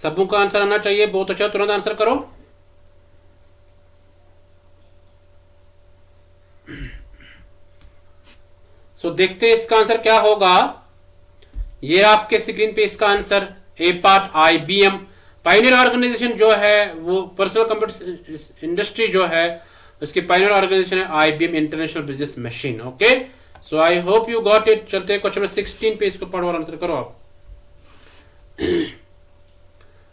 सबों का आंसर आना चाहिए, बहुत अच्छा, तुरंत आंसर करो। सो देखते हैं इसका आंसर क्या होगा। ये आपके स्क्रीन पे इसका answer, A part IBM Pioneer organisation जो है वो पर्सनल कंप्यूटर इंडस्ट्री जो है उसकी पायनियर ऑर्गेनाइजेशन है IBM international business machine, okay. So I hope you got it. चलते हैं क्वेश्चन 16 पे, इसको पढ़ो और आंसर करो आप।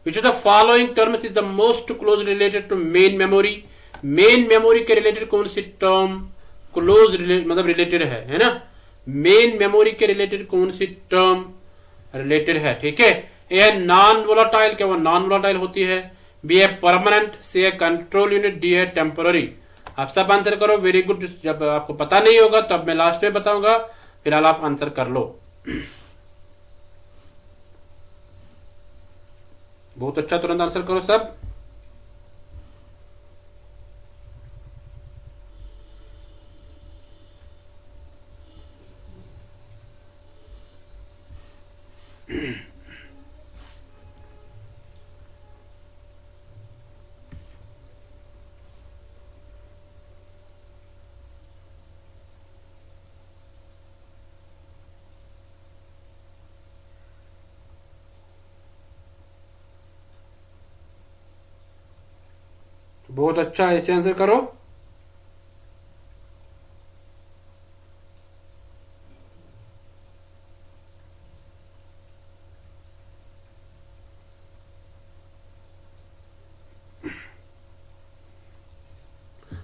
Which of the following terms is the most closely related to main memory? Main memory के रिलेटेड कौन सी टर्म मतलब रिलेटेड है ना। मेन मेमोरी के रिलेटेड कौन सी टर्म रिलेटेड है, ठीक है। ए है नॉन वोलाटाइल, क्या वो नॉन वोलाटाइल होती है। बी है परमानेंट, सी है कंट्रोल यूनिट, डी है टेम्पररी। आप सब आंसर करो, वेरी गुड। जब आपको पता नहीं होगा तब मैं लास्ट में बताऊंगा, फिलहाल आप आंसर कर लो। बहुत अच्छा, तुरंत आंसर करो सब। बहुत अच्छा, ऐसे आंसर करो।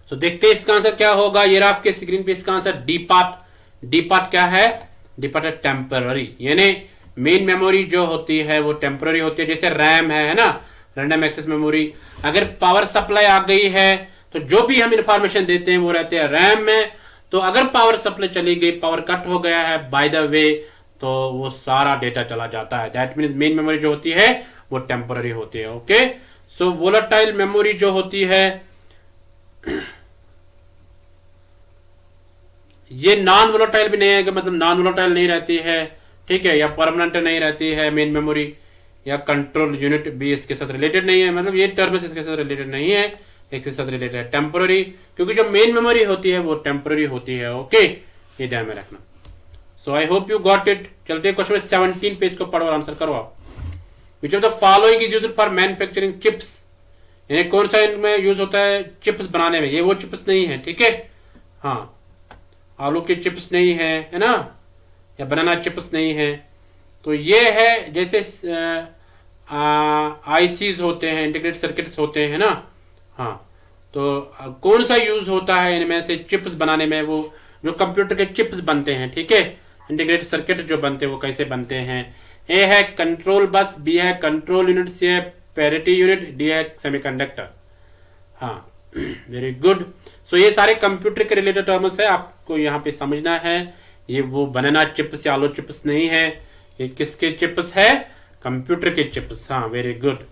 तो देखते हैं इसका आंसर क्या होगा। ये रहा आपके स्क्रीन पे इसका answer, D part. D part क्या है? डी पार्ट है टेम्पररी, यानी मेन मेमोरी जो होती है वो टेम्पररी होती है। जैसे रैम है ना, रैंडम एक्सेस मेमोरी। अगर पावर सप्लाई आ गई है तो जो भी हम इंफॉर्मेशन देते हैं वो रहते हैं रैम में। तो अगर पावर सप्लाई चली गई, पावर कट हो गया है बाय द वे, तो वो सारा डेटा चला जाता है। दैट मीन्स मेन मेमोरी जो होती है वो टेम्पररी होती है। ओके, सो वोलेटाइल मेमोरी जो होती है ये नॉन वोलेटाइल भी नहीं है, मतलब नॉन वोलेटाइल नहीं रहती है, ठीक है, या परमानेंट नहीं रहती है मेन मेमोरी, या कंट्रोल यूनिट भी इसके साथ रिलेटेड नहीं है, मतलब ये टर्म इसके साथ रिलेटेड नहीं है, इसके साथ रिलेटेड है टेम्पररी, क्योंकि जो मेन मेमोरी होती है वो टेम्पररी होती है। ओके, ये ध्यान में रखना। So I hope you got it. चलते हैं क्वेश्चन 17 पे, इसको पढ़ो और आंसर करो आप। विच of the following is used for manufacturing chips, यानी कौन सा इनमें यूज होता है चिप्स बनाने में। ये वो चिप्स नहीं है, ठीक है, हाँ, आलू के चिप्स नहीं है ना, या बनाना चिप्स नहीं है। तो ये है जैसे आईसीज होते हैं, इंटीग्रेटेड सर्किट्स होते हैं ना, हाँ, तो कौन सा यूज होता है इनमें से चिप्स बनाने में, वो जो कंप्यूटर के चिप्स बनते हैं, ठीक है, इंटीग्रेटेड सर्किट जो बनते हैं वो कैसे बनते हैं। ए है कंट्रोल बस, बी है कंट्रोल यूनिट, सी है पैरिटी यूनिट, डी है सेमीकंडक्टर। हाँ, वेरी गुड। सो ये सारे कंप्यूटर के रिलेटेड टर्म्स है, आपको यहाँ पे समझना है। ये वो बनाना चिप्स या आलू चिप्स नहीं है, ये किसके चिप्स है, कंप्यूटर के चिप्स। हाँ, वेरी गुड।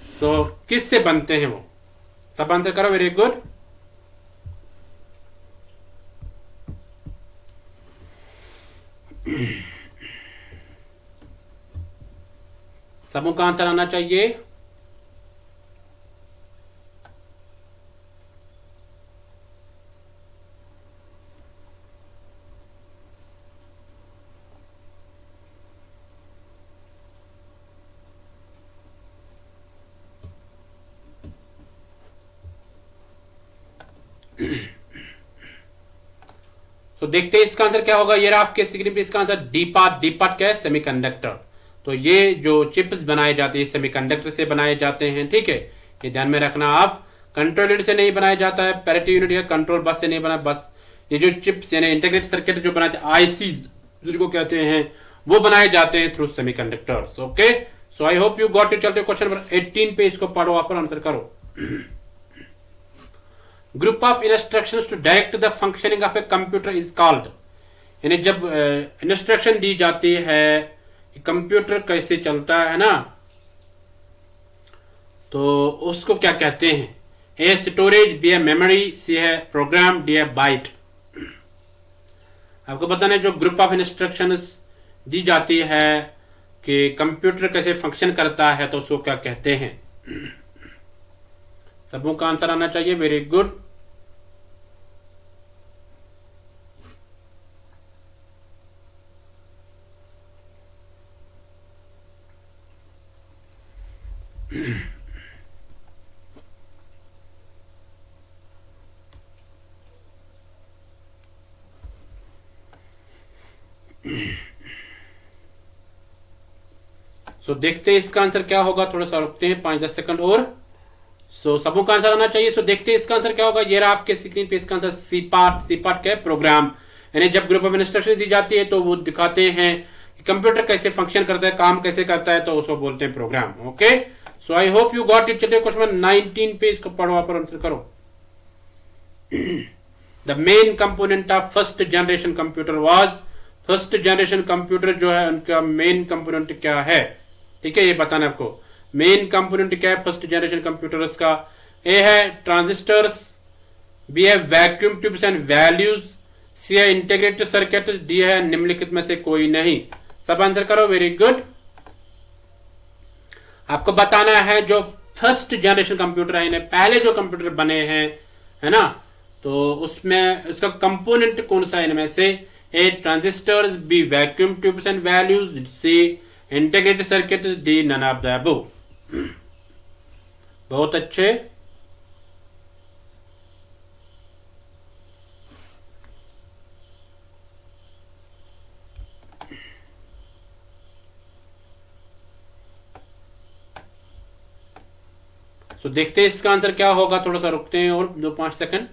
सो किससे बनते हैं वो, सब आंसर करो, वेरी गुड। सबों का आंसर आना चाहिए। तो देखते हैं इसका आंसर क्या होगा। ये रहा आपके स्क्रीन पे इसका answer D part. D part क्या है, सेमीकंडक्टर। तो ये जो चिप्स बनाए जाते हैं सेमीकंडक्टर से बनाए जाते हैं, ठीक है, ये ध्यान में रखना आप। कंट्रोल यूनिट से नहीं बनाया जाता है, पैरिटी यूनिट या कंट्रोल बस से नहीं बना, बस ये जो चिप्स यानी इंटीग्रेटेड सर्किट जो बनाते हैं आईसी जिनको कहते हैं वो बनाए जाते हैं through semiconductors. Okay, so I hope you got it. चलते क्वेश्चन नंबर 18 पे, इसको पढ़ो आप और आंसर करो। Group of instructions to direct the functioning of a computer is called, यानी जब इंस्ट्रक्शन दी जाती है कंप्यूटर कैसे चलता है ना, तो उसको क्या कहते हैं। ए स्टोरेज, बी है मेमोरी, सी है प्रोग्राम, डी है बाइट। आपको बताना है जो ग्रुप ऑफ इंस्ट्रक्शंस दी जाती है कि कंप्यूटर कैसे फंक्शन करता है तो उसको क्या कहते हैं। सबों का आंसर आना चाहिए, वेरी गुड। सो देखते हैं इसका आंसर क्या होगा, थोड़ा सा रुकते हैं 5-10 सेकंड और। सो सबों का आंसर आना चाहिए। सो देखते हैं इसका आंसर क्या होगा। ये रहा आपके स्क्रीन पे इसका आंसर सी पार्ट। सी पार्ट क्या है, प्रोग्राम, यानी जब ग्रुप ऑफ इंस्ट्रक्शन दी जाती है तो वो दिखाते हैं कि कंप्यूटर कैसे फंक्शन करता है, काम कैसे करता है, तो उसको बोलते हैं program. Okay, so I hope you got it. चलिए क्वेश्चन 19 पे, इसको पढ़ो आप और आंसर करो। The main component of first generation computer was, first generation computer जो है उनका मेन कंपोनेंट क्या है, ठीक है, ये बताना आपको। मेन कंपोनेंट क्या है फर्स्ट जनरेशन कंप्यूटर्स का। ए है ट्रांजिस्टर्स, बी है वैक्यूम ट्यूब्स एंड वैल्यूज, सी है इंटीग्रेटेड सर्किट, डी है निम्नलिखित में से कोई नहीं। सब आंसर करो, वेरी गुड। आपको बताना है जो फर्स्ट जनरेशन कंप्यूटर है, इन्हें पहले जो कंप्यूटर बने हैं, है ना, तो उसमें उसका कंपोनेंट कौन सा है इनमें से। A transistors, B vacuum tubes and values, C integrated circuit, D none of the above. बहुत अच्छे। सो देखते हैं इसका आंसर क्या होगा, थोड़ा सा रुकते हैं और 2-5 सेकंड।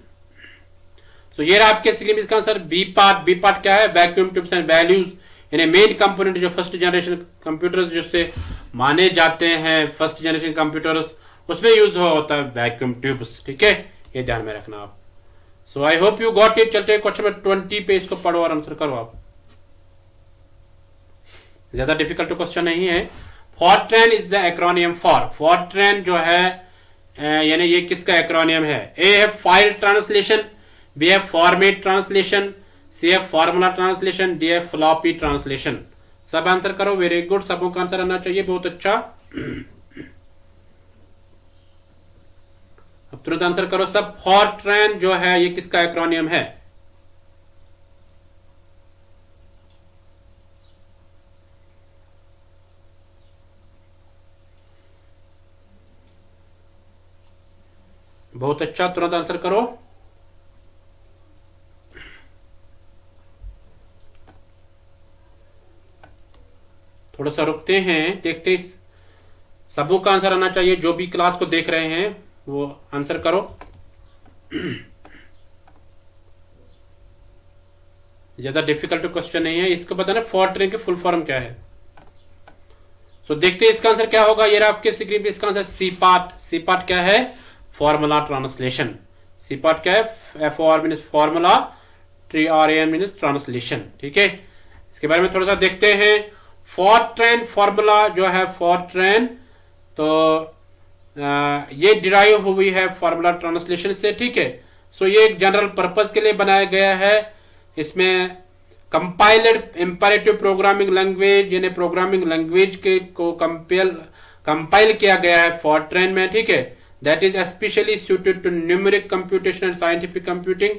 सो ये रहा आपके स्क्रीन में इसका answer B part. B part क्या है, वैक्यूम ट्यूब्स एंड वैल्यूज, यानी मेन कंपोनेंट जो फर्स्ट जनरेशन कंप्यूटर्स जिससे माने जाते हैं फर्स्ट जनरेशन कंप्यूटर्स, उसमें यूज होता है वैक्यूम ट्यूब्स। ठीक है, ये ध्यान में रखना आप। So I hope you got it. चलते क्वेश्चन नंबर 20 पे, इसको पढ़ो और आंसर करो आप। ज्यादा डिफिकल्ट क्वेश्चन नहीं है। फॉरट्रैन इज द एक्रोनियम फॉर, फॉरट्रैन जो है यानी ये किसका एक्रोनियम है? ए है फाइल ट्रांसलेशन, बी है फॉर्मेट ट्रांसलेशन, सी है फॉर्मूला ट्रांसलेशन, डी है फ्लॉपी ट्रांसलेशन। सब आंसर करो, वेरी गुड, सबों का आंसर आना चाहिए, बहुत अच्छा। अब तुरंत आंसर करो सब। फॉरट्रैन जो है ये किसका एक्रोनियम है? बहुत अच्छा, तुरंत आंसर करो। थोड़ा सा रुकते हैं, देखते हैं, सबों का आंसर आना चाहिए। जो भी क्लास को देख रहे हैं वो आंसर करो। ज्यादा डिफिकल्ट क्वेश्चन नहीं है, इसको बताना फॉरट्रैन की फुल फॉर्म क्या है। सो देखते हैं इसका आंसर क्या होगा। ये आपके स्क्रीन पे इसका आंसर सी पार्ट। सी पार्ट क्या है? Formula translation. सी पार्ट क्या है? F O R mean formula, T R A N mean translation. ठीक है, इसके बारे में थोड़ा सा देखते हैं। फॉरट्रैन फॉर्मूला जो है फॉरट्रैन, तो ये डिराइव हुई है फॉर्मूला ट्रांसलेशन से। ठीक है, सो ये एक जनरल पर्पस के लिए बनाया गया है। इसमें कंपाइल्ड इंपैरेटिव प्रोग्रामिंग लैंग्वेज यानी प्रोग्रामिंग लैंग्वेज के को कंपाइल किया गया है फॉरट्रैन में। ठीक है, that is specially suited to numeric computation and scientific computing,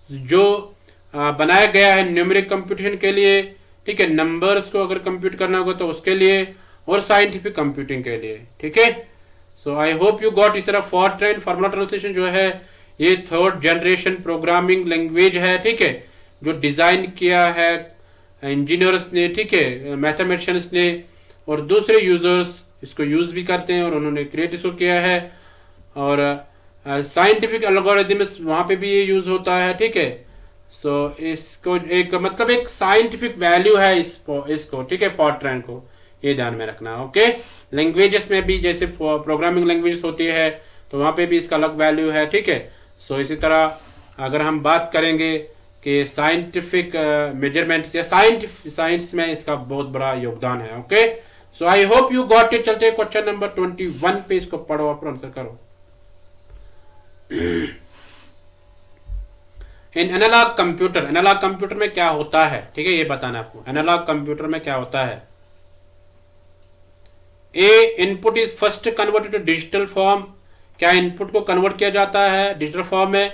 जो बनाया गया है न्यूमेरिक कंप्यूटेशन के लिए। ठीक है, नंबर्स को अगर कंप्यूट करना होगा तो उसके लिए, और साइंटिफिक कंप्यूटिंग के लिए। ठीक है, so I hope you got. इस तरह फॉरट्रैन फॉर्मूला ट्रांसलेशन जो है ये थर्ड जनरेशन प्रोग्रामिंग लैंग्वेज है। ठीक है, जो डिजाइन किया है इंजीनियर्स ने, ठीक है, मैथमेटिशियंस ने, और दूसरे यूजर्स इसको यूज भी करते हैं और उन्होंने क्रिएट इसको किया है। और साइंटिफिक एल्गोरिथम्स वहां पे भी ये यूज होता है। ठीक है, सो इसको एक मतलब एक साइंटिफिक वैल्यू है इसको। ठीक है, फॉरट्रैन को ये ध्यान में रखना। ओके, लैंग्वेजेस में भी जैसे प्रोग्रामिंग लैंग्वेजेस होती है तो वहां पे भी इसका अलग वैल्यू है। ठीक है, सो इसी तरह अगर हम बात करेंगे कि साइंटिफिक मेजरमेंट या साइंस में इसका बहुत बड़ा योगदान है। Okay, so I hope you got it. चलते हैं क्वेश्चन नंबर 21 पे, इसको पढ़ो और आंसर करो। इन एनालॉग कंप्यूटर, एनालॉग कंप्यूटर में क्या होता है? ठीक है, ये बताना आपको एनालॉग कंप्यूटर में क्या होता है। A input is first converted to digital form, क्या इनपुट को कन्वर्ट किया जाता है डिजिटल फॉर्म में?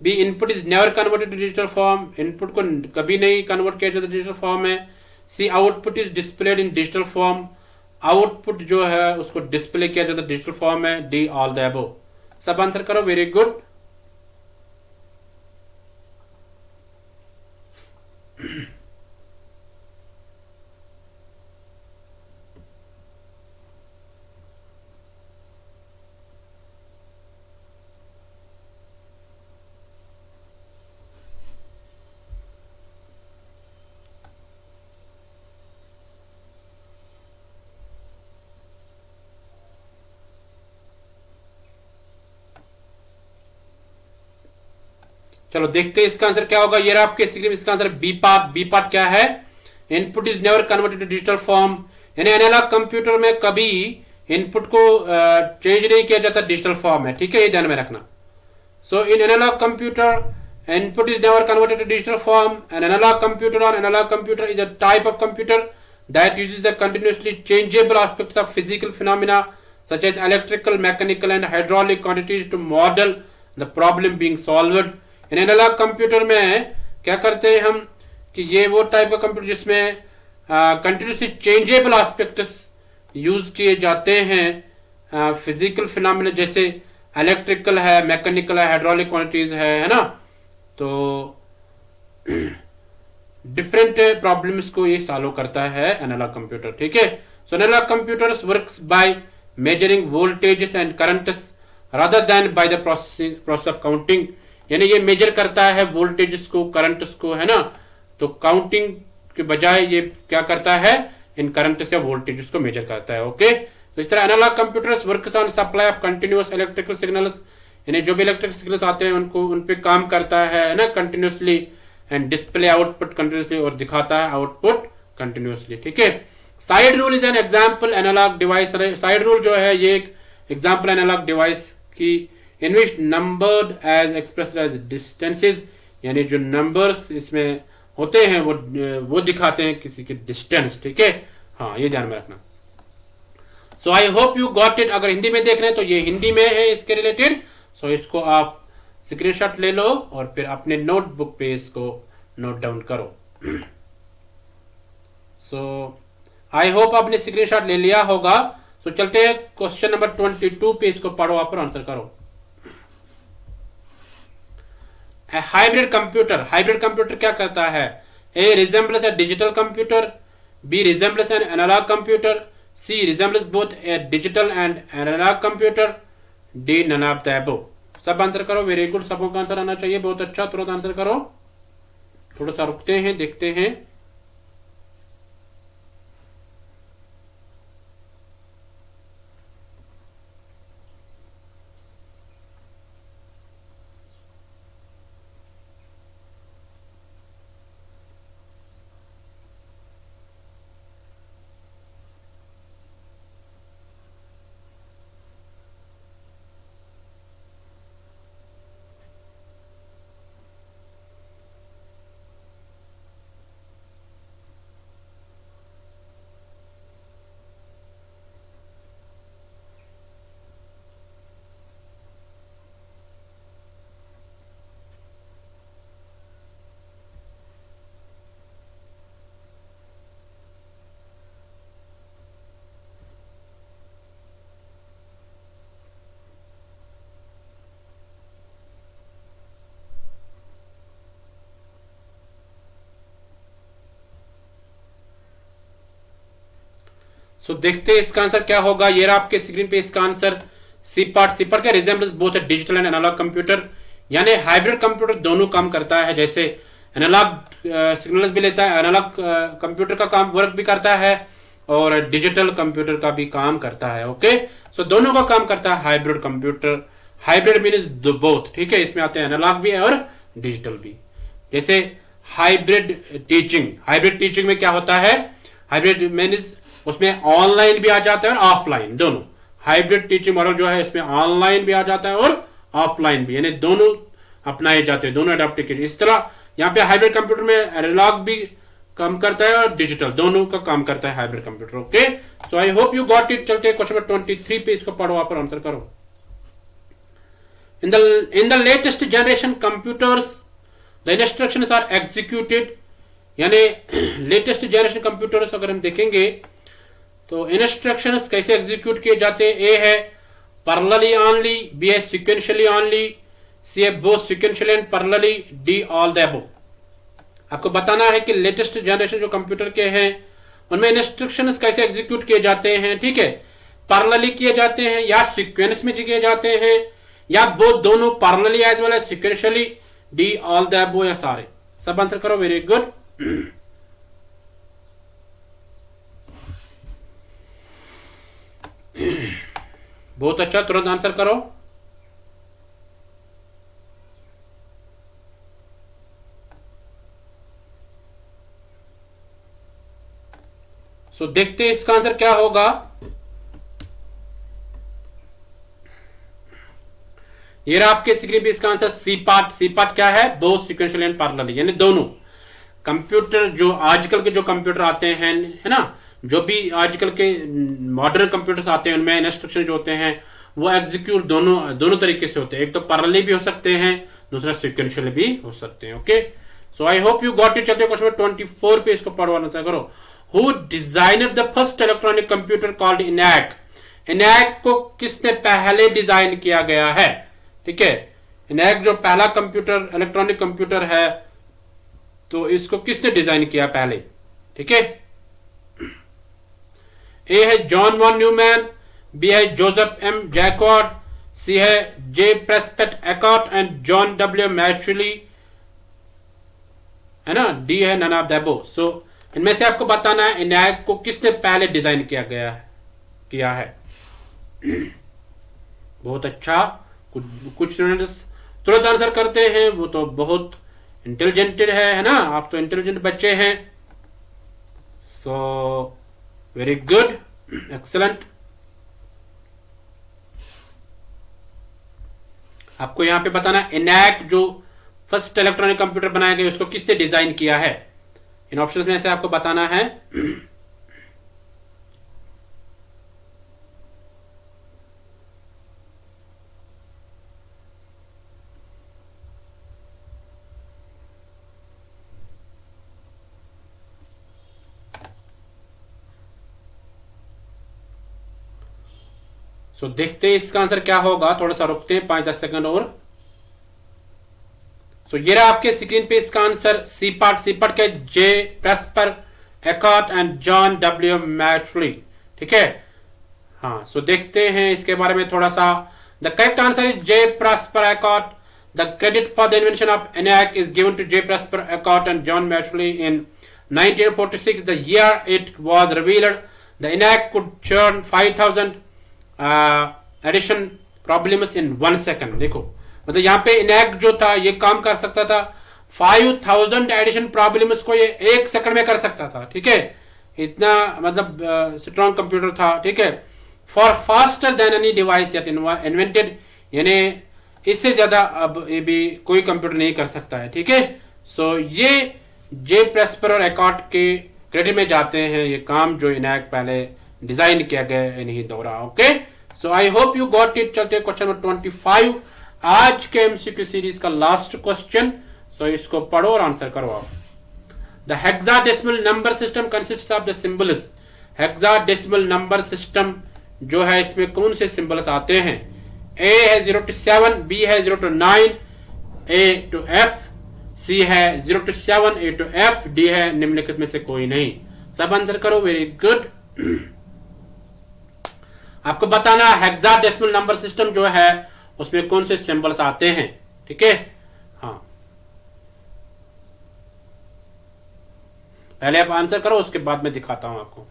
B input is never converted to digital form, input को कभी नहीं कन्वर्ट किया जाता डिजिटल फॉर्म में। C output is displayed in digital form, output जो है उसको डिस्प्ले किया जाता है डिजिटल फॉर्म में। D all the above. सब आंसर करो, वेरी गुड। चलो देखते हैं इसका आंसर क्या होगा। ये आपके स्क्रीन में इसका answer B part. B part क्या है? Input is never converted to digital form, यानी एनालॉग कंप्यूटर में कभी इनपुट को चेंज नहीं किया जाता डिजिटल फॉर्म में। ठीक है, ये ध्यान में रखना। So in analog computer input is never converted to digital form. An analog computer or analog computer is a type of computer that uses the continuously changeable aspects of physical phenomena such as electrical, mechanical and hydraulic quantities to model the problem being solved. In analog computer में क्या करते हैं हम कि ये वो type का computer जिसमें कंटिन्यूसली चेंजेबल एस्पेक्ट्स यूज किए जाते हैं फिजिकल फिनोमेना, जैसे इलेक्ट्रिकल है, मैकेनिकल है, हाइड्रोलिक क्वांटिटीज है ना। तो डिफरेंट प्रॉब्लम्स को ये सॉल्व करता है एनालॉग कंप्यूटर। ठीक है, so analog computers works by measuring voltages and currents rather than by the process of counting, यानी ये मेजर करता है वोल्टेजेस को, करंट्स को, है ना। तो काउंटिंग के बजाय ये क्या करता है, इन करंट से वोल्टेज को मेजर करता है। ओके, तो इस तरह analog computers works on supply of continuous electrical signals, यानी जो भी इलेक्ट्रिक सिग्नल्स आते हैं उनको उन पे काम करता है ना continuously, and display output continuously, और दिखाता है आउटपुट कंटिन्यूअसली। ठीक है, side rule is an example analog device. Side rule जो है ये एक एग्जांपल एनालॉग डिवाइस की, in which numbered as expressed as distances, यानी जो नंबर्स इसमें होते हैं वो दिखाते हैं किसी के डिस्टेंस। ठीक है, हाँ ये ध्यान में रखना। So I hope you got it. अगर हिंदी में देख रहे हैं तो ये हिंदी में है इसके रिलेटेड, सो इसको आप स्क्रीनशॉट ले लो और फिर अपने नोटबुक पे इसको नोट डाउन करो। सो आई होप आपने स्क्रीनशॉट ले लिया होगा। सो चलते हैं क्वेश्चन नंबर 22 पे, इसको पढ़ो आप और आंसर करो। हाइब्रिड कंप्यूटर, हाइब्रिड कंप्यूटर क्या करता है? A resembles a digital computer, B resembles an analog computer, C resembles both a digital and analog computer, D none of the above. सब आंसर करो, वेरी गुड, सबों का answer आना चाहिए, बहुत अच्छा, तुरंत आंसर करो। थोड़ा सा रुकते हैं, देखते हैं। सो देखते हैं इसका आंसर क्या होगा। ये रहा आपके स्क्रीन पे इसका आंसर, सी पार्ट। सी पार्ट का resembles both digital and analog computer, यानी हाइब्रिड कंप्यूटर दोनों काम करता है। जैसे एनालॉग सिग्नल्स भी लेता है, एनालॉग कंप्यूटर का काम वर्क भी करता है, और डिजिटल कंप्यूटर का भी काम करता है। ओके, सो दोनों का काम करता है hybrid computer. Hybrid means both. ठीक है, इसमें आते हैं एनालॉग भी और डिजिटल भी। जैसे हाइब्रिड टीचिंग, हाइब्रिड टीचिंग में क्या होता है? हाइब्रिड मीन्स उसमें ऑनलाइन भी आ जाता है और ऑफलाइन दोनों। हाइब्रिड टीचिंग मॉडल जो है इसमें ऑनलाइन भी आ जाता है और ऑफलाइन भी, यानी दोनों अपनाए जाते हैं, दोनों अडॉप्ट किए। इस तरह यहाँ पे हाइब्रिड कंप्यूटर में एनालॉग भी काम करता है और डिजिटल, दोनों का काम करता है hybrid computer. Okay, so I hope you got it. चलते हैं क्वेश्चन नंबर 23 पे, इसको पढ़ो आप और आंसर करो। In the latest generation computers the instructions are executed, यानी लेटेस्ट जनरेशन कंप्यूटर्स अगर हम देखेंगे तो इंस्ट्रक्शंस कैसे एग्जीक्यूट किए जाते हैं। ए है पैरेलली ओनली, बी है सीक्वेंशियली ओनली, सी है both sequentially and parallelly, D all the above. आपको बताना है कि लेटेस्ट जनरेशन जो कंप्यूटर के हैं उनमें इंस्ट्रक्शंस कैसे एग्जीक्यूट किए जाते हैं। ठीक है, पैरेलली किए जाते हैं या सीक्वेंस में किए जाते हैं, या बोथ दोनों parallelly as well as sequentially, d all the above या सारे। सब आंसर करो, वेरी गुड। बहुत अच्छा, तुरंत आंसर करो। सो देखते हैं इसका आंसर क्या होगा। ये रहा आपके स्क्रीन पे इसका आंसर, सी पार्ट। सी पार्ट क्या है? बोथ सीक्वेंशियल एंड पैरेलली, यानी दोनों। कंप्यूटर जो आजकल के जो कंप्यूटर आते हैं, है ना, जो भी आजकल के मॉडर्न कंप्यूटर्स आते हैं उनमें इंस्ट्रक्शन जो होते हैं वो एग्जीक्यूट दोनों तरीके से होते हैं। एक तो पैरेलली भी हो सकते हैं, दूसरा सीक्वेंशियल भी हो सकते हैं। Okay, so I hope you got it. चलते क्वेश्चन 24 पे, इसको पढ़वाना चाह करो। Who designer the first electronic computer called ENIAC? ENIAC को किसने पहले डिजाइन किया गया है? ठीक है, इनैक जो पहला कंप्यूटर इलेक्ट्रॉनिक कंप्यूटर है तो इसको किसने डिजाइन किया पहले? ठीक है, ए है जॉन वॉन न्यूमैन, बी है जोसेफ एम जैकॉर्ड, सी है जे प्रेस्पेट एकॉट एंड जॉन डब्ल्यू मैचुली, है ना, डी है नन ऑफ द अबव। सो इनमें से आपको बताना है ENIAC को किसने पहले डिजाइन किया है। बहुत अच्छा, कुछ स्टूडेंट्स तुरंत आंसर करते हैं, वो तो बहुत इंटेलिजेंटेड है ना, आप तो इंटेलिजेंट बच्चे हैं। So very good, excellent. आपको यहां पे बताना ENIAC जो फर्स्ट इलेक्ट्रॉनिक कंप्यूटर बनाया गया उसको किसने डिजाइन किया है। इन ऑप्शंस में से आपको बताना है। देखते हैं इसका आंसर क्या होगा, थोड़ा सा रुकते हैं 5-10 सेकंड और। ये रहा आपके स्क्रीन पे इसका आंसर, सी पार्ट के जे Presper Eckert and John W मैट्रली, ठीक है। हाँ, देखते हैं इसके बारे में थोड़ा सा। The correct answer is J Presper Eckert. The credit for the invention of ENIAC is given to J Presper Eckert and John Mauchly in 1946, the year it was revealed the ENIAC could churn 5000 addition problems in 1 second. देखो, मतलब यहाँ पे ENIAC जो था ये काम कर सकता था 5000 एडिशन प्रॉब्लम्स को ये 1 सेकंड में कर सकता था, ठीक है। इतना मतलब स्ट्रॉन्ग कंप्यूटर था, ठीक है। For faster than any device yet invented, यानी इससे ज्यादा अब ये भी कोई कंप्यूटर नहीं कर सकता है, ठीक है। ये जे प्रेस्पर और एकॉर्ट के क्रेडिट में जाते हैं, ये काम जो ENIAC पहले डिजाइन किया गया इन्हीं द्वारा। Okay, so I hope you got it. चलते हैं क्वेश्चन नंबर 25, आज के MCQ सीरीज का लास्ट क्वेश्चन। इसको पढ़ो और आंसर करो आप। The hexadecimal number system consists of the symbols. Hexadecimal number system जो है इसमें कौन से सिंबल्स आते हैं। A है 0 to 7, B है 0 to 9, A to F, C है 0 to 7, A to F, D है निम्नलिखित में से कोई नहीं। सब आंसर करो, वेरी गुड। आपको बताना हेक्साडेसिमल नंबर सिस्टम जो है उसमें कौन से सिंबल्स आते हैं, ठीक है। हाँ, पहले आप आंसर करो, उसके बाद मैं दिखाता हूं आपको।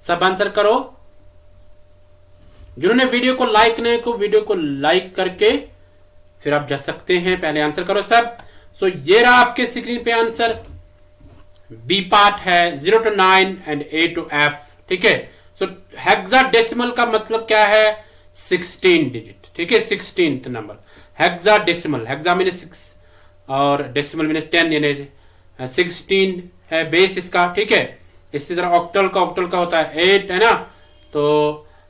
सब आंसर करो। जिन्होंने वीडियो को लाइक नहीं को वीडियो को लाइक करके फिर आप जा सकते हैं, पहले आंसर करो सब। ये रहा आपके स्क्रीन पे आंसर। बी पार्ट है 0 to 9 and A to F, ठीक है। हेक्साडेसिमल का मतलब क्या है, 16 डिजिट, ठीक है, 16th number. Hexadecimal, hexa mean 6 और डेसिमल मीन 10, यानी 16 है बेस इसका, ठीक है। इसी तरह ऑक्टल का होता है 8, है ना। तो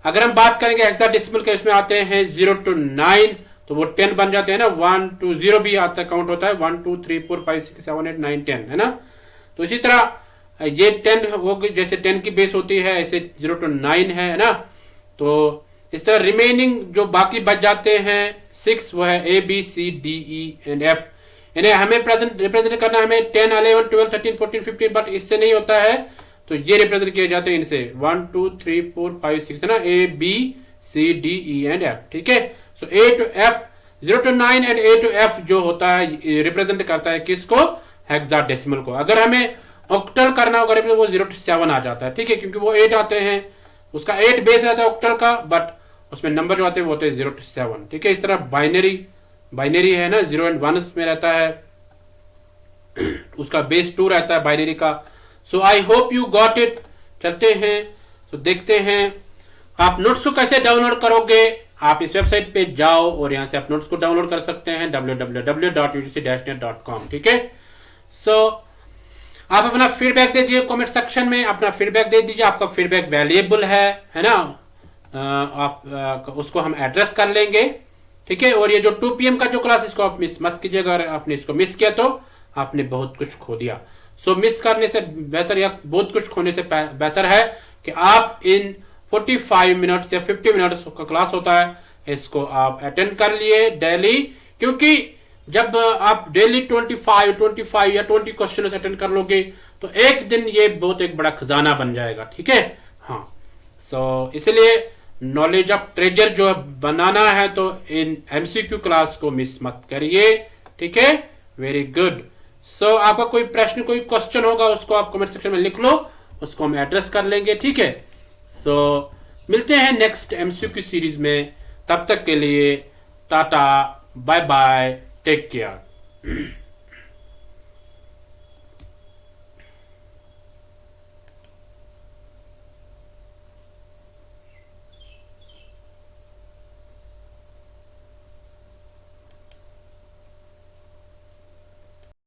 अगर हम बात करेंगे हेक्साडेसिमल के, इसमें आते हैं 0 to 9, तो वो 10 बन जाते हैं ना। 1 to 0 भी आता है, काउंट होता है 1 2 3 4 5 6 7 8 9 10, है ना। तो इसी तरह ये 10 हो गई, जैसे 10 की बेस होती है ऐसे 0 to 9 है ना। तो इस तरह रिमेनिंग जो बाकी बच जाते हैं 6, वो है A B C D E and F। यानी हमें रिप्रेजेंट करना है हमें 10 11 12 13 14 15, बट इससे नहीं होता है, तो ये रिप्रेजेंट किए जाते हैं इनसे 1 2 3 4 5 6, है ना। A B C D E and F, ठीक है। A to F, 0 to 9 and A to F जो होता है रिप्रेजेंट करता है किसको, हेक्साडेसिमल को। अगर हमें ऑक्टल करना होगा वो 0 to 7 आ जाता है, ठीक है, क्योंकि वो 8 आते हैं, उसका 8 बेस रहता है ऑक्टल का, बट उसमें नंबर जो आते हैं वो होते हैं 0 to 7, ठीक है। इस तरह बाइनरी है ना, 0 and 1 में रहता है, उसका बेस 2 रहता है बाइनरी का। आई होप यू गॉट इट। चलते हैं, देखते हैं आप नोट्स को कैसे डाउनलोड करोगे। आप इस वेबसाइट पे जाओ और यहाँ से आप नोट्स को डाउनलोड कर सकते हैं www.utc-net.com। ठीक है, सो आप अपना फीडबैक दे दीजिए कमेंट सेक्शन में, अपना फीडबैक दे दीजिए, आपका फीडबैक वैल्यूएबल है ना। आप उसको हम एड्रेस कर लेंगे। ठीक है, और ये जो 2 PM का जो क्लास, इसको आप मिस मत कीजिएगा। अगर आपने इसको मिस किया तो आपने बहुत कुछ खो दिया। सो मिस करने से बेहतर या बहुत कुछ खोने से बेहतर है कि आप इन 45 मिनट्स या 50 मिनट्स का क्लास होता है, इसको आप अटेंड कर लिए डेली। क्योंकि जब आप डेली 25 या 20 क्वेश्चन अटेंड कर लोगे तो एक दिन ये बहुत एक बड़ा खजाना बन जाएगा। ठीक है, हाँ, सो इसलिए नॉलेज ऑफ ट्रेजर जो बनाना है तो इन MCQ क्लास को मिस मत करिए। ठीक है, वेरी गुड। सो आपका कोई प्रश्न, कोई क्वेश्चन होगा, उसको आप कमेंट सेक्शन में लिख लो, उसको हम एड्रेस कर लेंगे। ठीक है, सो मिलते हैं नेक्स्ट MCQ सीरीज में। तब तक के लिए tata, bye bye, take care.